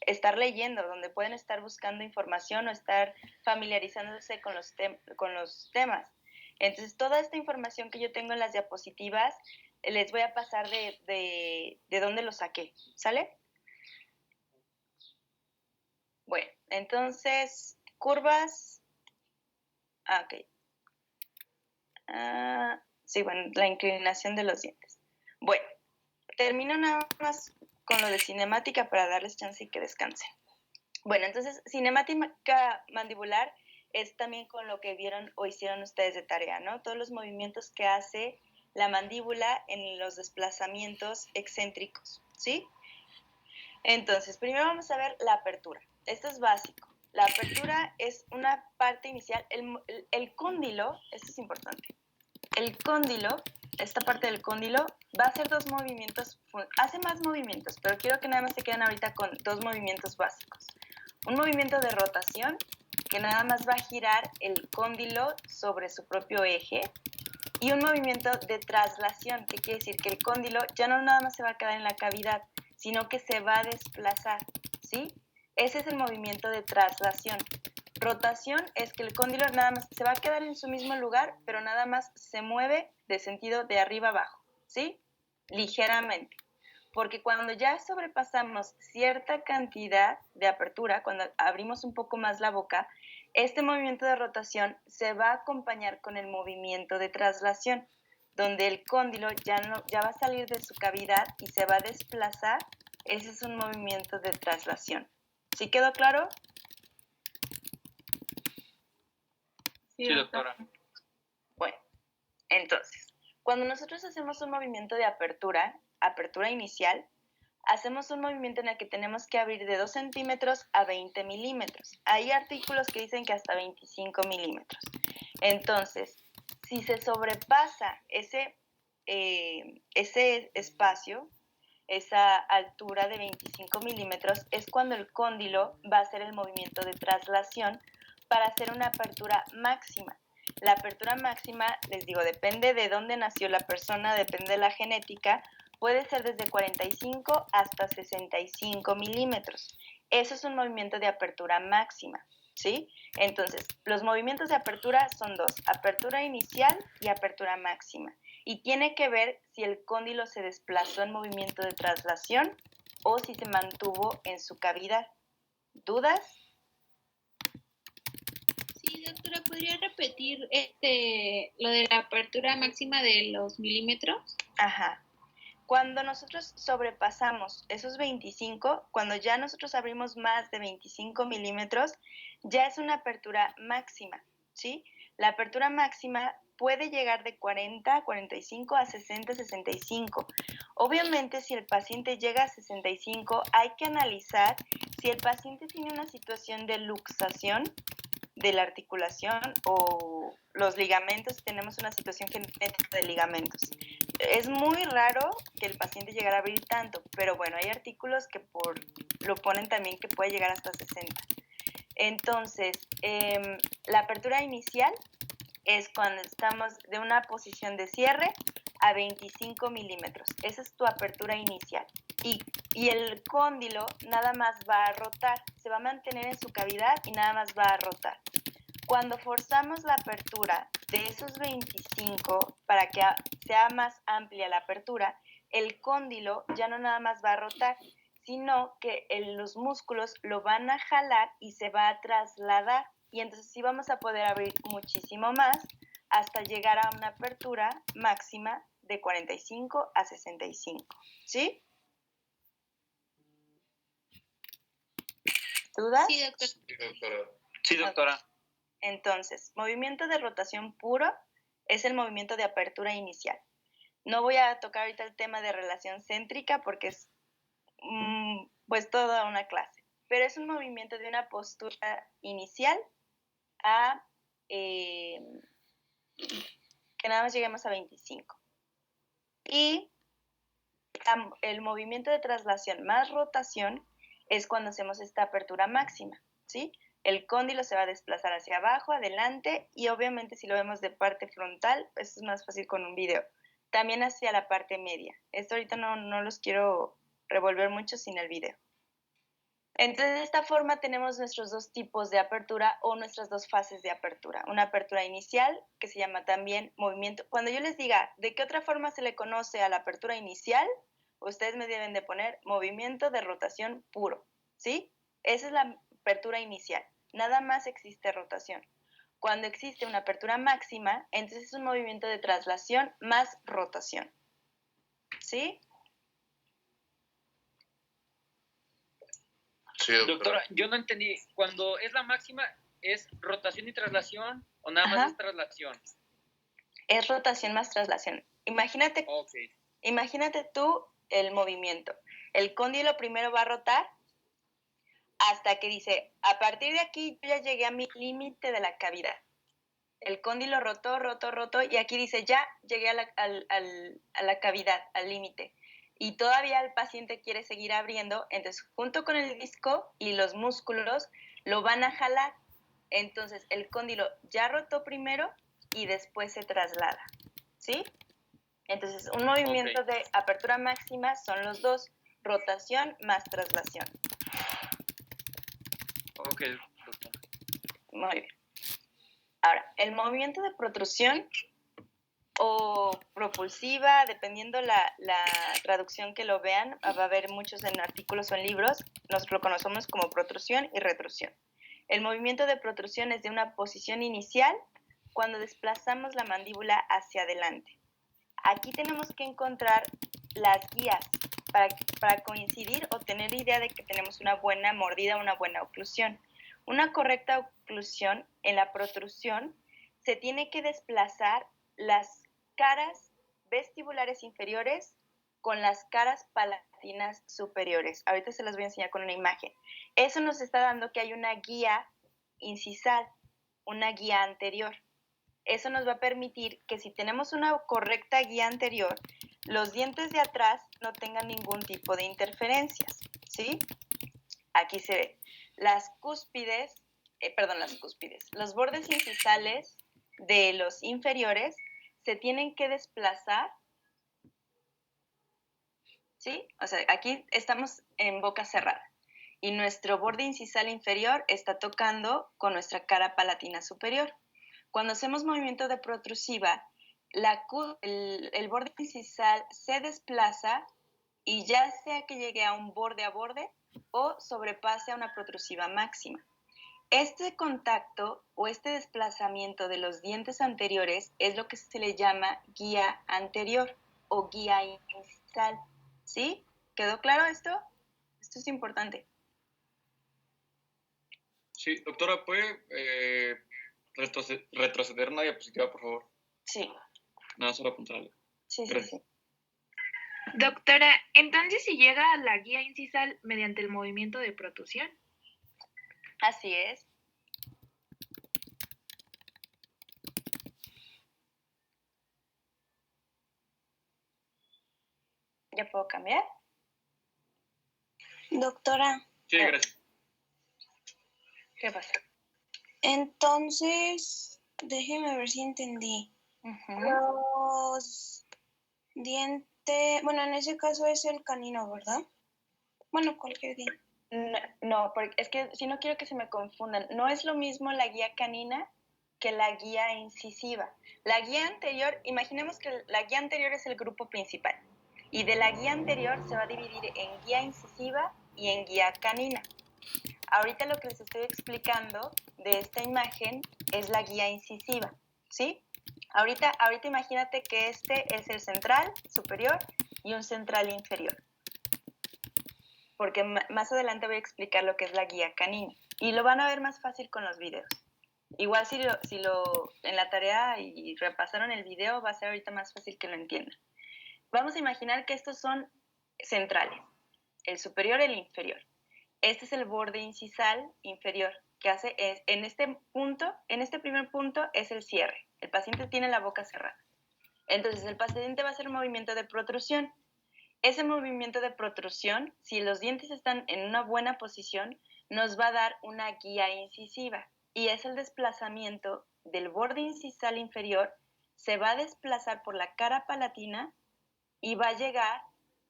estar leyendo, donde pueden estar buscando información o estar familiarizándose con los temas. Entonces, toda esta información que yo tengo en las diapositivas, les voy a pasar de dónde lo saqué, ¿sale? Bueno, entonces, curvas. Ok. Sí, bueno, la inclinación de los dientes. Bueno, termino nada más con lo de cinemática para darles chance y que descansen. Bueno, entonces, cinemática mandibular es también con lo que vieron o hicieron ustedes de tarea, ¿no? Todos los movimientos que hace la mandíbula en los desplazamientos excéntricos, ¿sí? Entonces, primero vamos a ver la apertura. Esto es básico. La apertura es una parte inicial. El cóndilo, esto es importante. El cóndilo, esta parte del cóndilo, va a hacer dos movimientos, hace más movimientos, pero quiero que nada más se queden ahorita con dos movimientos básicos. Un movimiento de rotación, que nada más va a girar el cóndilo sobre su propio eje, y un movimiento de traslación, que quiere decir que el cóndilo ya no nada más se va a quedar en la cavidad, sino que se va a desplazar, ¿sí? Ese es el movimiento de traslación. Rotación es que el cóndilo nada más se va a quedar en su mismo lugar, pero nada más se mueve de sentido de arriba abajo, ¿sí? Ligeramente. Porque cuando ya sobrepasamos cierta cantidad de apertura, cuando abrimos un poco más la boca, este movimiento de rotación se va a acompañar con el movimiento de traslación, donde el cóndilo ya va a salir de su cavidad y se va a desplazar. Ese es un movimiento de traslación. ¿Sí quedó claro? Sí, doctora. Bueno, entonces, cuando nosotros hacemos un movimiento de apertura inicial, hacemos un movimiento en el que tenemos que abrir de 2 centímetros a 20 milímetros. Hay artículos que dicen que hasta 25 milímetros. Entonces, si se sobrepasa ese espacio, esa altura de 25 milímetros, es cuando el cóndilo va a hacer el movimiento de traslación para hacer una apertura máxima. La apertura máxima, les digo, depende de dónde nació la persona, depende de la genética, puede ser desde 45 hasta 65 milímetros. Eso es un movimiento de apertura máxima, ¿sí? Entonces, los movimientos de apertura son dos, apertura inicial y apertura máxima. Y tiene que ver si el cóndilo se desplazó en movimiento de traslación o si se mantuvo en su cavidad. ¿Dudas? Sí, doctora, ¿podría repetir lo de la apertura máxima de los milímetros? Ajá. Cuando nosotros sobrepasamos esos 25, cuando ya nosotros abrimos más de 25 milímetros, ya es una apertura máxima, ¿sí? La apertura máxima puede llegar de 40, 45 a 60, 65. Obviamente, si el paciente llega a 65, hay que analizar si el paciente tiene una situación de luxación de la articulación o los ligamentos, tenemos una situación genética de ligamentos. Es muy raro que el paciente llegara a abrir tanto, pero bueno, hay artículos que lo ponen también que puede llegar hasta 60. Entonces, la apertura inicial es cuando estamos de una posición de cierre a 25 milímetros. Esa es tu apertura inicial. Y el cóndilo nada más va a rotar, se va a mantener en su cavidad y nada más va a rotar. Cuando forzamos la apertura de esos 25 para que sea más amplia la apertura, el cóndilo ya no nada más va a rotar, sino que los músculos lo van a jalar y se va a trasladar. Y entonces sí vamos a poder abrir muchísimo más hasta llegar a una apertura máxima de 45 a 65. ¿Sí? ¿Dudas? Sí, doctora. Sí, doctora. Sí, doctora. Entonces, movimiento de rotación puro es el movimiento de apertura inicial. No voy a tocar ahorita el tema de relación céntrica porque es pues toda una clase, pero es un movimiento de una postura inicial a que nada más lleguemos a 25. Y el movimiento de traslación más rotación es cuando hacemos esta apertura máxima, ¿sí? El cóndilo se va a desplazar hacia abajo, adelante, y obviamente si lo vemos de parte frontal, pues es más fácil con un video. También hacia la parte media. Esto ahorita no los quiero revolver mucho sin el video. Entonces, de esta forma tenemos nuestros dos tipos de apertura o nuestras dos fases de apertura. Una apertura inicial, que se llama también movimiento. Cuando yo les diga de qué otra forma se le conoce a la apertura inicial, ustedes me deben de poner movimiento de rotación puro, ¿sí? Esa es la apertura inicial. Nada más existe rotación. Cuando existe una apertura máxima, entonces es un movimiento de traslación más rotación, ¿sí? Sí, Doctora, yo no entendí. Cuando es la máxima, ¿es rotación y traslación o nada más es traslación? Es rotación más traslación. Imagínate tú el movimiento. El cóndilo primero va a rotar hasta que dice, a partir de aquí yo ya llegué a mi límite de la cavidad. El cóndilo rotó, y aquí dice, ya llegué a la cavidad, al límite. Y todavía el paciente quiere seguir abriendo, entonces junto con el disco y los músculos lo van a jalar. Entonces el cóndilo ya rotó primero y después se traslada, ¿sí? Entonces un movimiento de apertura máxima son los dos, rotación más traslación. Ok, doctora. Muy bien. Ahora, el movimiento de protrusión o propulsiva, dependiendo la traducción que lo vean, va a haber muchos en artículos o en libros, nos lo conocemos como protrusión y retrusión. El movimiento de protrusión es de una posición inicial cuando desplazamos la mandíbula hacia adelante. Aquí tenemos que encontrar las guías para coincidir o tener idea de que tenemos una buena mordida, una buena oclusión. Una correcta oclusión en la protrusión se tiene que desplazar las caras vestibulares inferiores con las caras palatinas superiores. Ahorita se las voy a enseñar con una imagen. Eso nos está dando que hay una guía incisal, una guía anterior. Eso nos va a permitir que si tenemos una correcta guía anterior, los dientes de atrás no tengan ningún tipo de interferencias, ¿sí? Aquí se ve. Los bordes incisales de los inferiores se tienen que desplazar, ¿sí? O sea, aquí estamos en boca cerrada y nuestro borde incisal inferior está tocando con nuestra cara palatina superior. Cuando hacemos movimiento de protrusiva, el borde incisal se desplaza y ya sea que llegue a un borde a borde o sobrepase a una protrusiva máxima. Este contacto o este desplazamiento de los dientes anteriores es lo que se le llama guía anterior o guía incisal, ¿sí? ¿Quedó claro esto? Esto es importante. Sí, doctora, ¿puede retroceder una diapositiva, por favor? Sí. Nada, solo apuntarle. Sí. Doctora, entonces si llega a la guía incisal mediante el movimiento de protrusión. Así es. ¿Ya puedo cambiar? Doctora. Sí, gracias. ¿Qué pasa? Entonces, déjeme ver si entendí. Los dientes, bueno, en ese caso es el canino, ¿verdad? Bueno, cualquier diente. No, porque es que si no quiero que se me confundan. No es lo mismo la guía canina que la guía incisiva. La guía anterior, imaginemos que la guía anterior es el grupo principal. Y de la guía anterior se va a dividir en guía incisiva y en guía canina. Ahorita lo que les estoy explicando de esta imagen es la guía incisiva, ¿sí? Ahorita imagínate que este es el central superior y un central inferior. Porque más adelante voy a explicar lo que es la guía canina. Y lo van a ver más fácil con los videos. Igual si en la tarea y repasaron el video, va a ser ahorita más fácil que lo entiendan. Vamos a imaginar que estos son centrales, el superior y el inferior. Este es el borde incisal inferior, que en este primer punto es el cierre. El paciente tiene la boca cerrada. Entonces el paciente va a hacer un movimiento de protrusión. ese movimiento de protrusión, si los dientes están en una buena posición, nos va a dar una guía incisiva y es el desplazamiento del borde incisal inferior, se va a desplazar por la cara palatina y va a llegar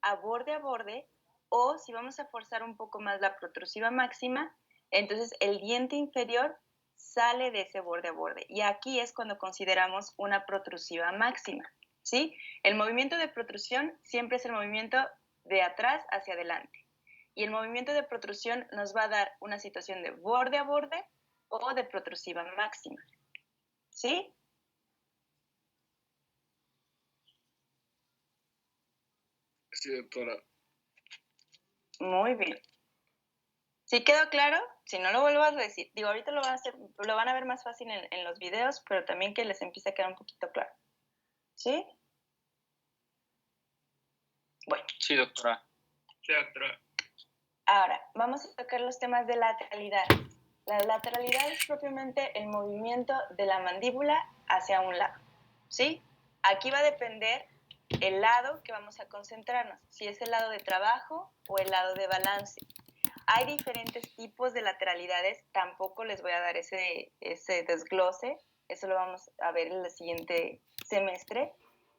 a borde, o si vamos a forzar un poco más la protrusiva máxima, entonces el diente inferior sale de ese borde a borde. Y aquí es cuando consideramos una protrusiva máxima, ¿sí? El movimiento de protrusión siempre es el movimiento de atrás hacia adelante. Y el movimiento de protrusión nos va a dar una situación de borde a borde o de protrusiva máxima, ¿sí? Sí, doctora. Muy bien. ¿Sí quedó claro? Si no, lo vuelvo a decir. Digo, ahorita lo van a ver más fácil en los videos, pero también que les empiece a quedar un poquito claro. ¿Sí? Bueno. Sí, doctora. Sí, doctora. Ahora, vamos a tocar los temas de lateralidad. La lateralidad es propiamente el movimiento de la mandíbula hacia un lado, ¿sí? Aquí va a depender el lado que vamos a concentrarnos, si es el lado de trabajo o el lado de balance. Hay diferentes tipos de lateralidades, tampoco les voy a dar ese desglose, eso lo vamos a ver en el siguiente semestre,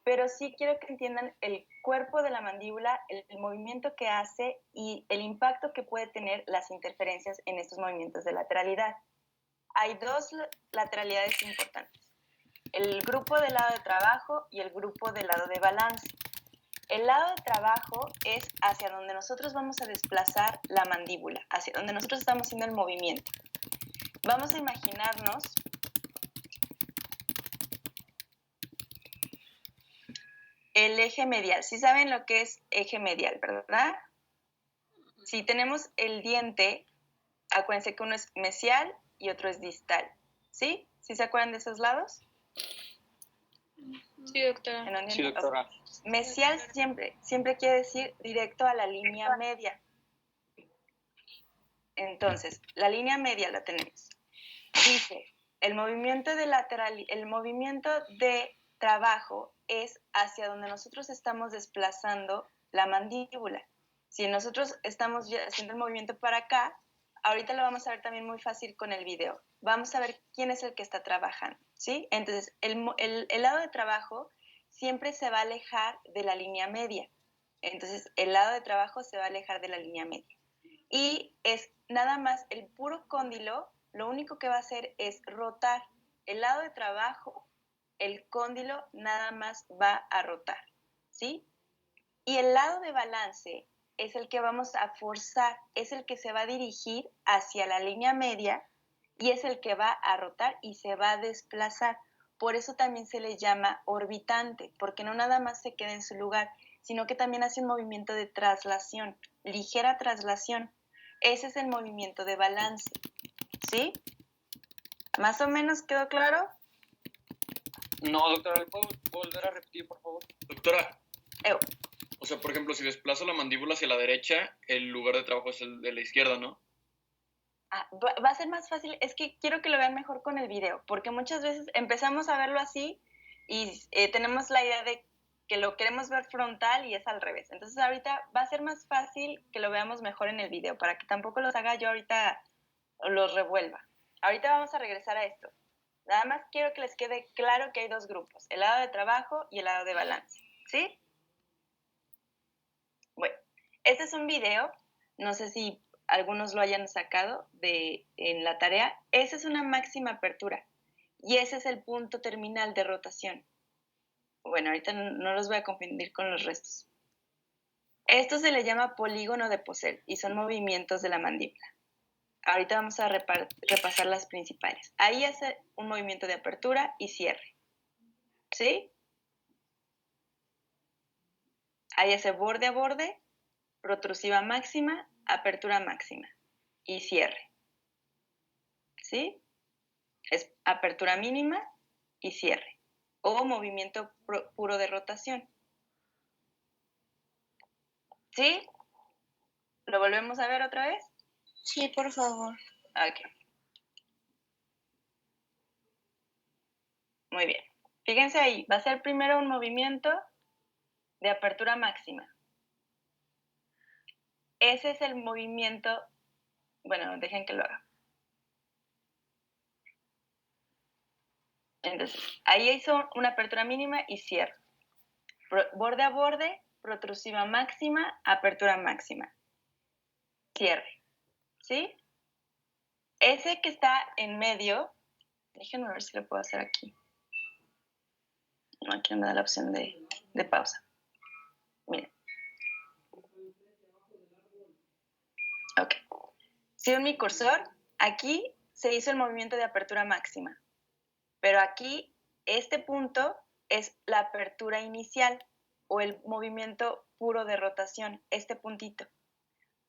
pero sí quiero que entiendan el cuerpo de la mandíbula, el movimiento que hace y el impacto que puede tener las interferencias en estos movimientos de lateralidad. Hay dos lateralidades importantes, el grupo del lado de trabajo y el grupo del lado de balance. El lado de trabajo es hacia donde nosotros vamos a desplazar la mandíbula, hacia donde nosotros estamos haciendo el movimiento. Vamos a imaginarnos el eje medial. ¿Sí saben lo que es eje medial, verdad? Si tenemos el diente, acuérdense que uno es mesial y otro es distal. ¿Sí? ¿Sí se acuerdan de esos lados? Sí, doctora. Sí, doctora. Mesial siempre quiere decir directo a la línea media. Entonces, la línea media la tenemos. Dice, el movimiento de trabajo es hacia donde nosotros estamos desplazando la mandíbula. Si nosotros estamos haciendo el movimiento para acá, ahorita lo vamos a ver también muy fácil con el video. Vamos a ver quién es el que está trabajando, ¿sí? Entonces, el lado de trabajo siempre se va a alejar de la línea media. Entonces, el lado de trabajo se va a alejar de la línea media. Y es nada más el puro cóndilo, lo único que va a hacer es rotar. El lado de trabajo, el cóndilo nada más va a rotar, ¿sí? Y el lado de balance es el que vamos a forzar, es el que se va a dirigir hacia la línea media y es el que va a rotar y se va a desplazar. Por eso también se le llama orbitante, porque no nada más se queda en su lugar, sino que también hace un movimiento de traslación, ligera traslación. Ese es el movimiento de balance, ¿sí? ¿Más o menos quedó claro? No, doctora, ¿puedo volver a repetir, por favor? Doctora. O sea, por ejemplo, si desplazo la mandíbula hacia la derecha, el lugar de trabajo es el de la izquierda, ¿no? Va a ser más fácil, es que quiero que lo vean mejor con el video, porque muchas veces empezamos a verlo así y tenemos la idea de que lo queremos ver frontal y es al revés. Entonces ahorita va a ser más fácil que lo veamos mejor en el video, para que tampoco los haga yo ahorita, los revuelva. Ahorita vamos a regresar a esto. Nada más quiero que les quede claro que hay dos grupos, el lado de trabajo y el lado de balance, ¿sí? Bueno, este es un video, no sé si algunos lo hayan sacado en la tarea. Esa es una máxima apertura y ese es el punto terminal de rotación. Bueno, ahorita no los voy a confundir con los restos. Esto se le llama polígono de Poiseuille y son movimientos de la mandíbula. Ahorita vamos a repasar las principales. Ahí hace un movimiento de apertura y cierre, ¿sí? Ahí hace borde a borde, protrusiva máxima, apertura máxima y cierre, ¿sí? Es apertura mínima y cierre, o movimiento puro de rotación. ¿Sí? ¿Lo volvemos a ver otra vez? Sí, por favor. Ok. Muy bien. Fíjense ahí, va a ser primero un movimiento de apertura máxima. ese es el movimiento. Bueno, dejen que lo haga. Entonces, ahí hizo una apertura mínima y cierre. Borde a borde, protrusiva máxima, apertura máxima. Cierre. ¿Sí? Ese que está en medio, déjenme ver si lo puedo hacer aquí. No, aquí no me da la opción de pausa. Miren. Ok. ¿Siguen mi cursor? Aquí se hizo el movimiento de apertura máxima. Pero aquí, este punto es la apertura inicial o el movimiento puro de rotación, este puntito.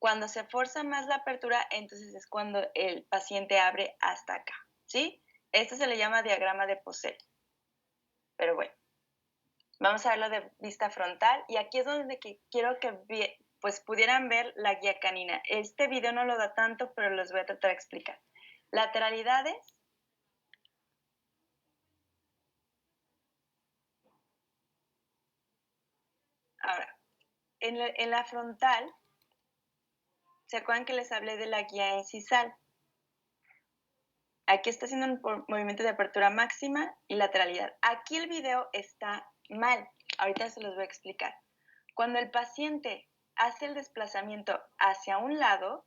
Cuando se fuerza más la apertura, entonces es cuando el paciente abre hasta acá, ¿sí? Esto se le llama diagrama de Poiseuille. Pero bueno, vamos a verlo de vista frontal y aquí es donde quiero que pues pudieran ver la guía canina. Este video no lo da tanto, pero los voy a tratar de explicar. Lateralidades. Ahora, en la frontal, ¿se acuerdan que les hablé de la guía incisal? Aquí está haciendo un movimiento de apertura máxima y lateralidad. Aquí el video está mal. Ahorita se los voy a explicar. Cuando el paciente hace el desplazamiento hacia un lado,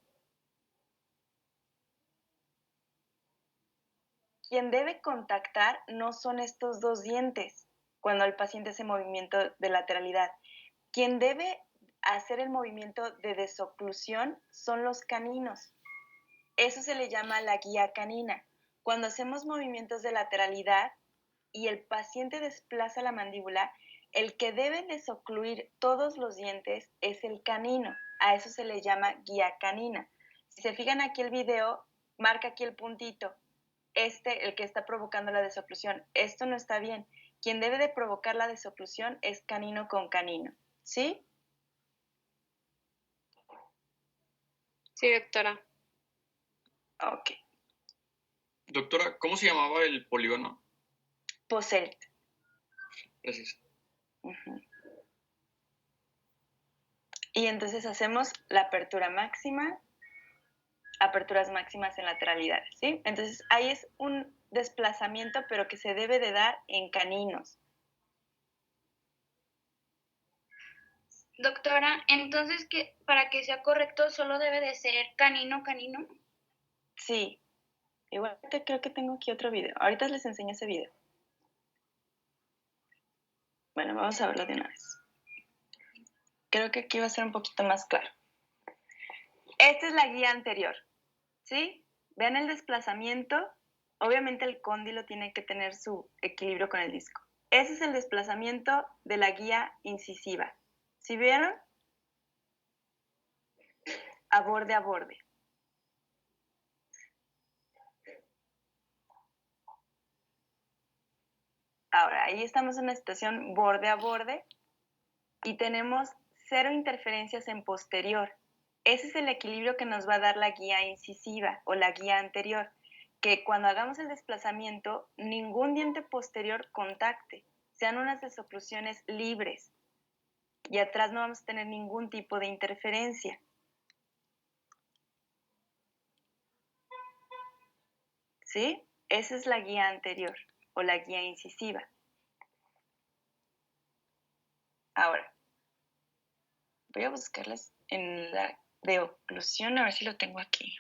quien debe contactar no son estos dos dientes cuando el paciente hace movimiento de lateralidad. Quien debe hacer el movimiento de desoclusión son los caninos. Eso se le llama la guía canina. Cuando hacemos movimientos de lateralidad y el paciente desplaza la mandíbula, el que debe desocluir todos los dientes es el canino. A eso se le llama guía canina. Si se fijan aquí el video, marca aquí el puntito. El que está provocando la desoclusión. Esto no está bien. Quien debe de provocar la desoclusión es canino con canino. ¿Sí? Sí, doctora. Ok. Doctora, ¿cómo se llamaba el polígono? Poiseuille. Gracias. Y entonces hacemos la apertura máxima, aperturas máximas en lateralidades, ¿sí? Entonces ahí es un desplazamiento, pero que se debe de dar en caninos. Doctora, entonces para que sea correcto solo debe de ser canino. Sí. Igual creo que tengo aquí otro video. Ahorita les enseño ese video. Bueno, vamos a verlo de una vez. Creo que aquí va a ser un poquito más claro. Esta es la guía anterior, ¿sí? Vean el desplazamiento. Obviamente el cóndilo tiene que tener su equilibrio con el disco. Ese es el desplazamiento de la guía incisiva. ¿Sí vieron? A borde a borde. Ahora, ahí estamos en una situación borde a borde y tenemos 0 interferencias en posterior. Ese es el equilibrio que nos va a dar la guía incisiva o la guía anterior, que cuando hagamos el desplazamiento, ningún diente posterior contacte, sean unas desoclusiones libres y atrás no vamos a tener ningún tipo de interferencia. ¿Sí? Esa es la guía anterior o la guía incisiva. Ahora, voy a buscarlas en la de oclusión, a ver si lo tengo aquí.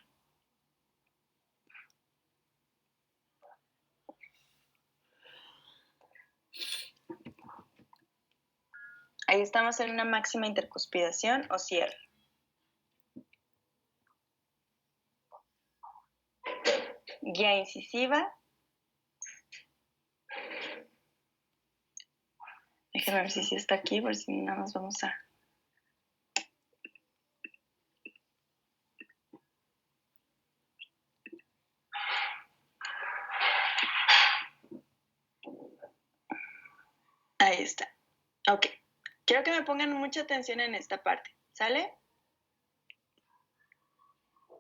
Ahí estamos en una máxima intercuspidación o cierre. Guía incisiva. Déjenme ver si está aquí, por si nada más vamos a... Ahí está. Ok. Quiero que me pongan mucha atención en esta parte. ¿Sale?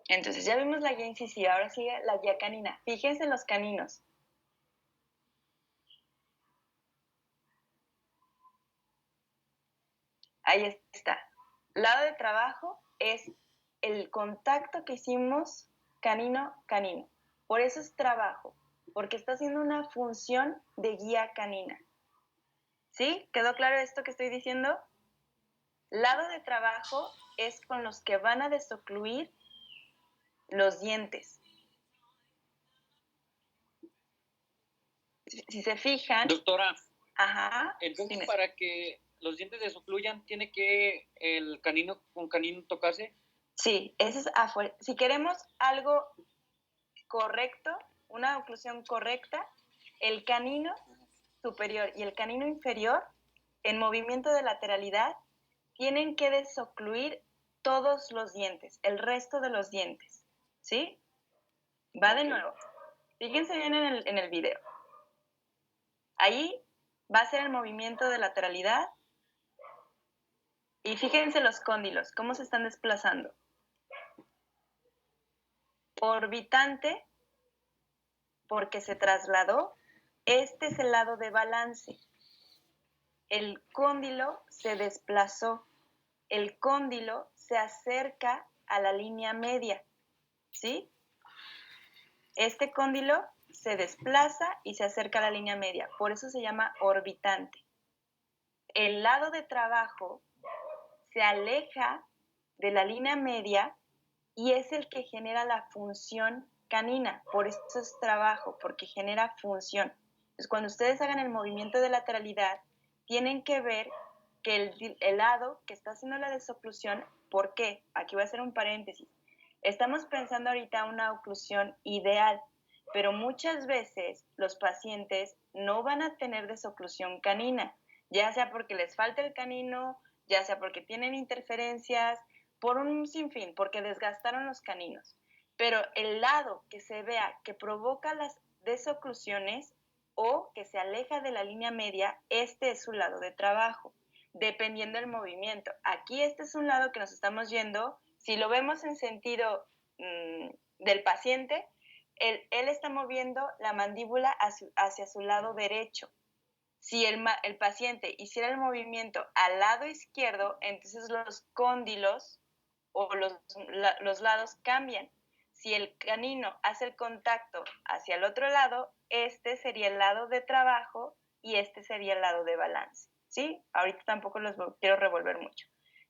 Entonces ya vimos la guía incisiva, ahora sigue la guía canina. Fíjense en los caninos. Ahí está. lado de trabajo es el contacto que hicimos canino-canino. Por eso es trabajo, porque está haciendo una función de guía canina. ¿Sí? ¿Quedó claro esto que estoy diciendo? Lado de trabajo es con los que van a desocluir los dientes. Si se fijan... Doctora, ajá, entonces dime. para que los dientes desocluyan, ¿tiene que el canino con canino tocarse? Sí, eso es afuera. Si queremos algo correcto, una oclusión correcta, el canino superior y el canino inferior, en movimiento de lateralidad, tienen que desocluir todos los dientes, el resto de los dientes. ¿Sí? Va de nuevo. Fíjense bien en el video. Ahí va a ser el movimiento de lateralidad. Y fíjense los cóndilos, cómo se están desplazando. Orbitante, porque se trasladó. Este es el lado de balance. El cóndilo se desplazó. El cóndilo se acerca a la línea media. ¿Sí? Este cóndilo se desplaza y se acerca a la línea media. Por eso se llama orbitante. El lado de trabajo se aleja de la línea media y es el que genera la función canina. Por eso es trabajo, porque genera función. Entonces, cuando ustedes hagan el movimiento de lateralidad, tienen que ver que el lado que está haciendo la desoclusión, ¿por qué? Aquí voy a hacer un paréntesis. Estamos pensando ahorita una oclusión ideal, pero muchas veces los pacientes no van a tener desoclusión canina, ya sea porque les falta el canino, ya sea porque tienen interferencias, por un sinfín, porque desgastaron los caninos. Pero el lado que se vea que provoca las desoclusiones o que se aleja de la línea media, este es su lado de trabajo, dependiendo del movimiento. Aquí este es un lado que nos estamos yendo, si lo vemos en sentido del paciente, él está moviendo la mandíbula hacia su lado derecho. Si el paciente hiciera el movimiento al lado izquierdo, entonces los cóndilos o los lados cambian. Si el canino hace el contacto hacia el otro lado, este sería el lado de trabajo y este sería el lado de balance. ¿Sí? Ahorita tampoco los quiero revolver mucho.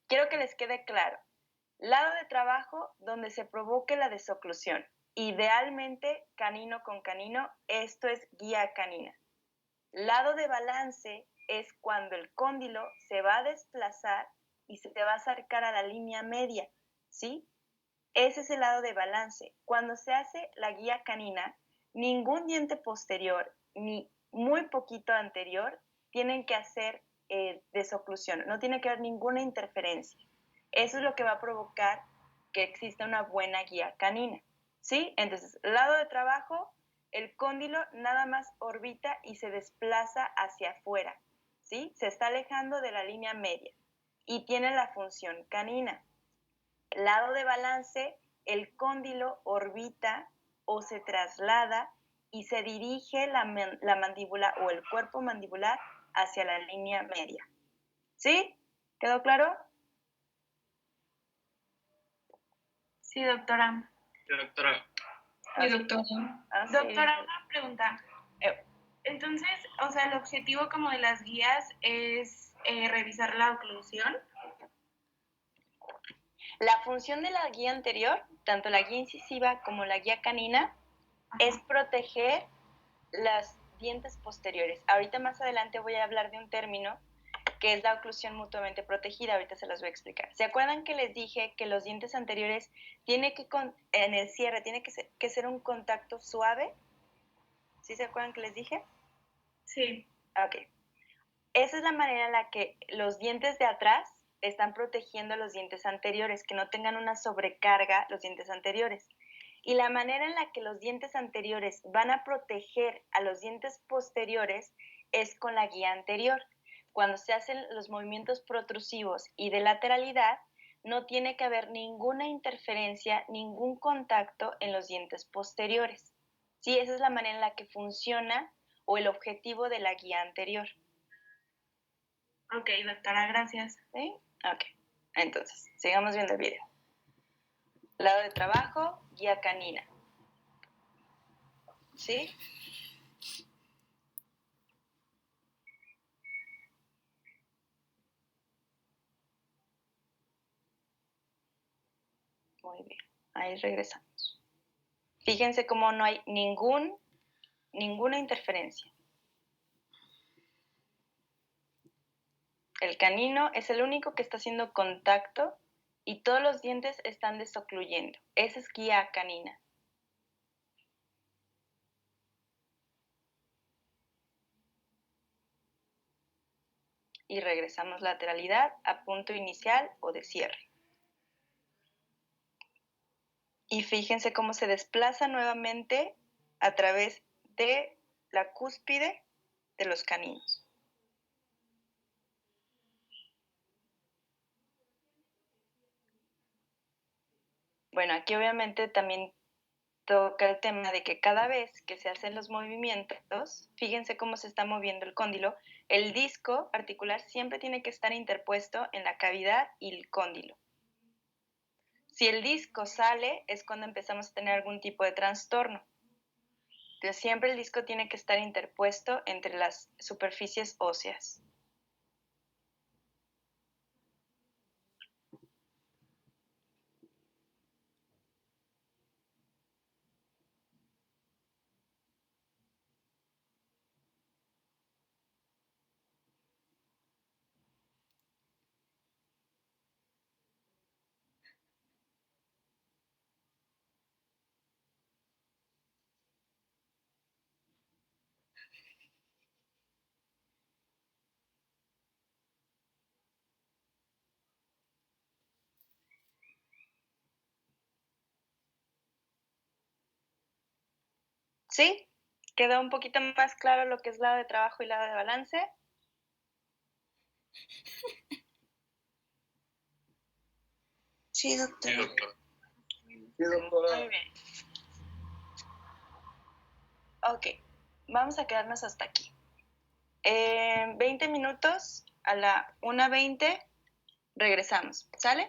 Quiero que les quede claro. Lado de trabajo donde se provoque la desoclusión. Idealmente, canino con canino, esto es guía canina. Lado de balance es cuando el cóndilo se va a desplazar y se te va a acercar a la línea media, ¿sí? Ese es el lado de balance. Cuando se hace la guía canina, ningún diente posterior ni muy poquito anterior tienen que hacer desoclusión, no tiene que haber ninguna interferencia. Eso es lo que va a provocar que exista una buena guía canina, ¿sí? Entonces, lado de trabajo, el cóndilo nada más orbita y se desplaza hacia afuera, ¿sí? Se está alejando de la línea media y tiene la función canina. Lado de balance, el cóndilo orbita o se traslada y se dirige la mandíbula o el cuerpo mandibular hacia la línea media. ¿Sí? ¿Quedó claro? Sí, doctora. Sí, doctora. Sí, doctora. Sí. Doctora, una pregunta. Entonces, o sea, el objetivo como de las guías es revisar la oclusión. La función de la guía anterior, tanto la guía incisiva como la guía canina, es proteger los dientes posteriores. Ahorita más adelante voy a hablar de un término que es la oclusión mutuamente protegida. Ahorita se las voy a explicar. ¿Se acuerdan que les dije que los dientes anteriores en el cierre tiene que ser un contacto suave? ¿Sí se acuerdan que les dije? Sí. Ok. Esa es la manera en la que los dientes de atrás están protegiendo los dientes anteriores, que no tengan una sobrecarga los dientes anteriores. Y la manera en la que los dientes anteriores van a proteger a los dientes posteriores es con la guía anterior. Cuando se hacen los movimientos protrusivos y de lateralidad, no tiene que haber ninguna interferencia, ningún contacto en los dientes posteriores. Sí, esa es la manera en la que funciona o el objetivo de la guía anterior. Ok, doctora, gracias. ¿Sí? Ok. Entonces, sigamos viendo el video. Lado de trabajo, guía canina. ¿Sí? Muy bien, ahí regresamos. Fíjense cómo no hay ninguna interferencia. El canino es el único que está haciendo contacto y todos los dientes están desocluyendo. Esa es guía canina. Y regresamos lateralidad a punto inicial o de cierre. Y fíjense cómo se desplaza nuevamente a través de la cúspide de los caninos. Bueno, aquí obviamente también toca el tema de que cada vez que se hacen los movimientos, fíjense cómo se está moviendo el cóndilo, el disco articular siempre tiene que estar interpuesto en la cavidad y el cóndilo. Si el disco sale es cuando empezamos a tener algún tipo de trastorno. Entonces siempre el disco tiene que estar interpuesto entre las superficies óseas. ¿Sí? ¿Quedó un poquito más claro lo que es lado de trabajo y lado de balance? Sí, doctora. Sí, doctora. Muy bien. Ok, vamos a quedarnos hasta aquí. 20 minutos a la 1:20 regresamos, ¿sale?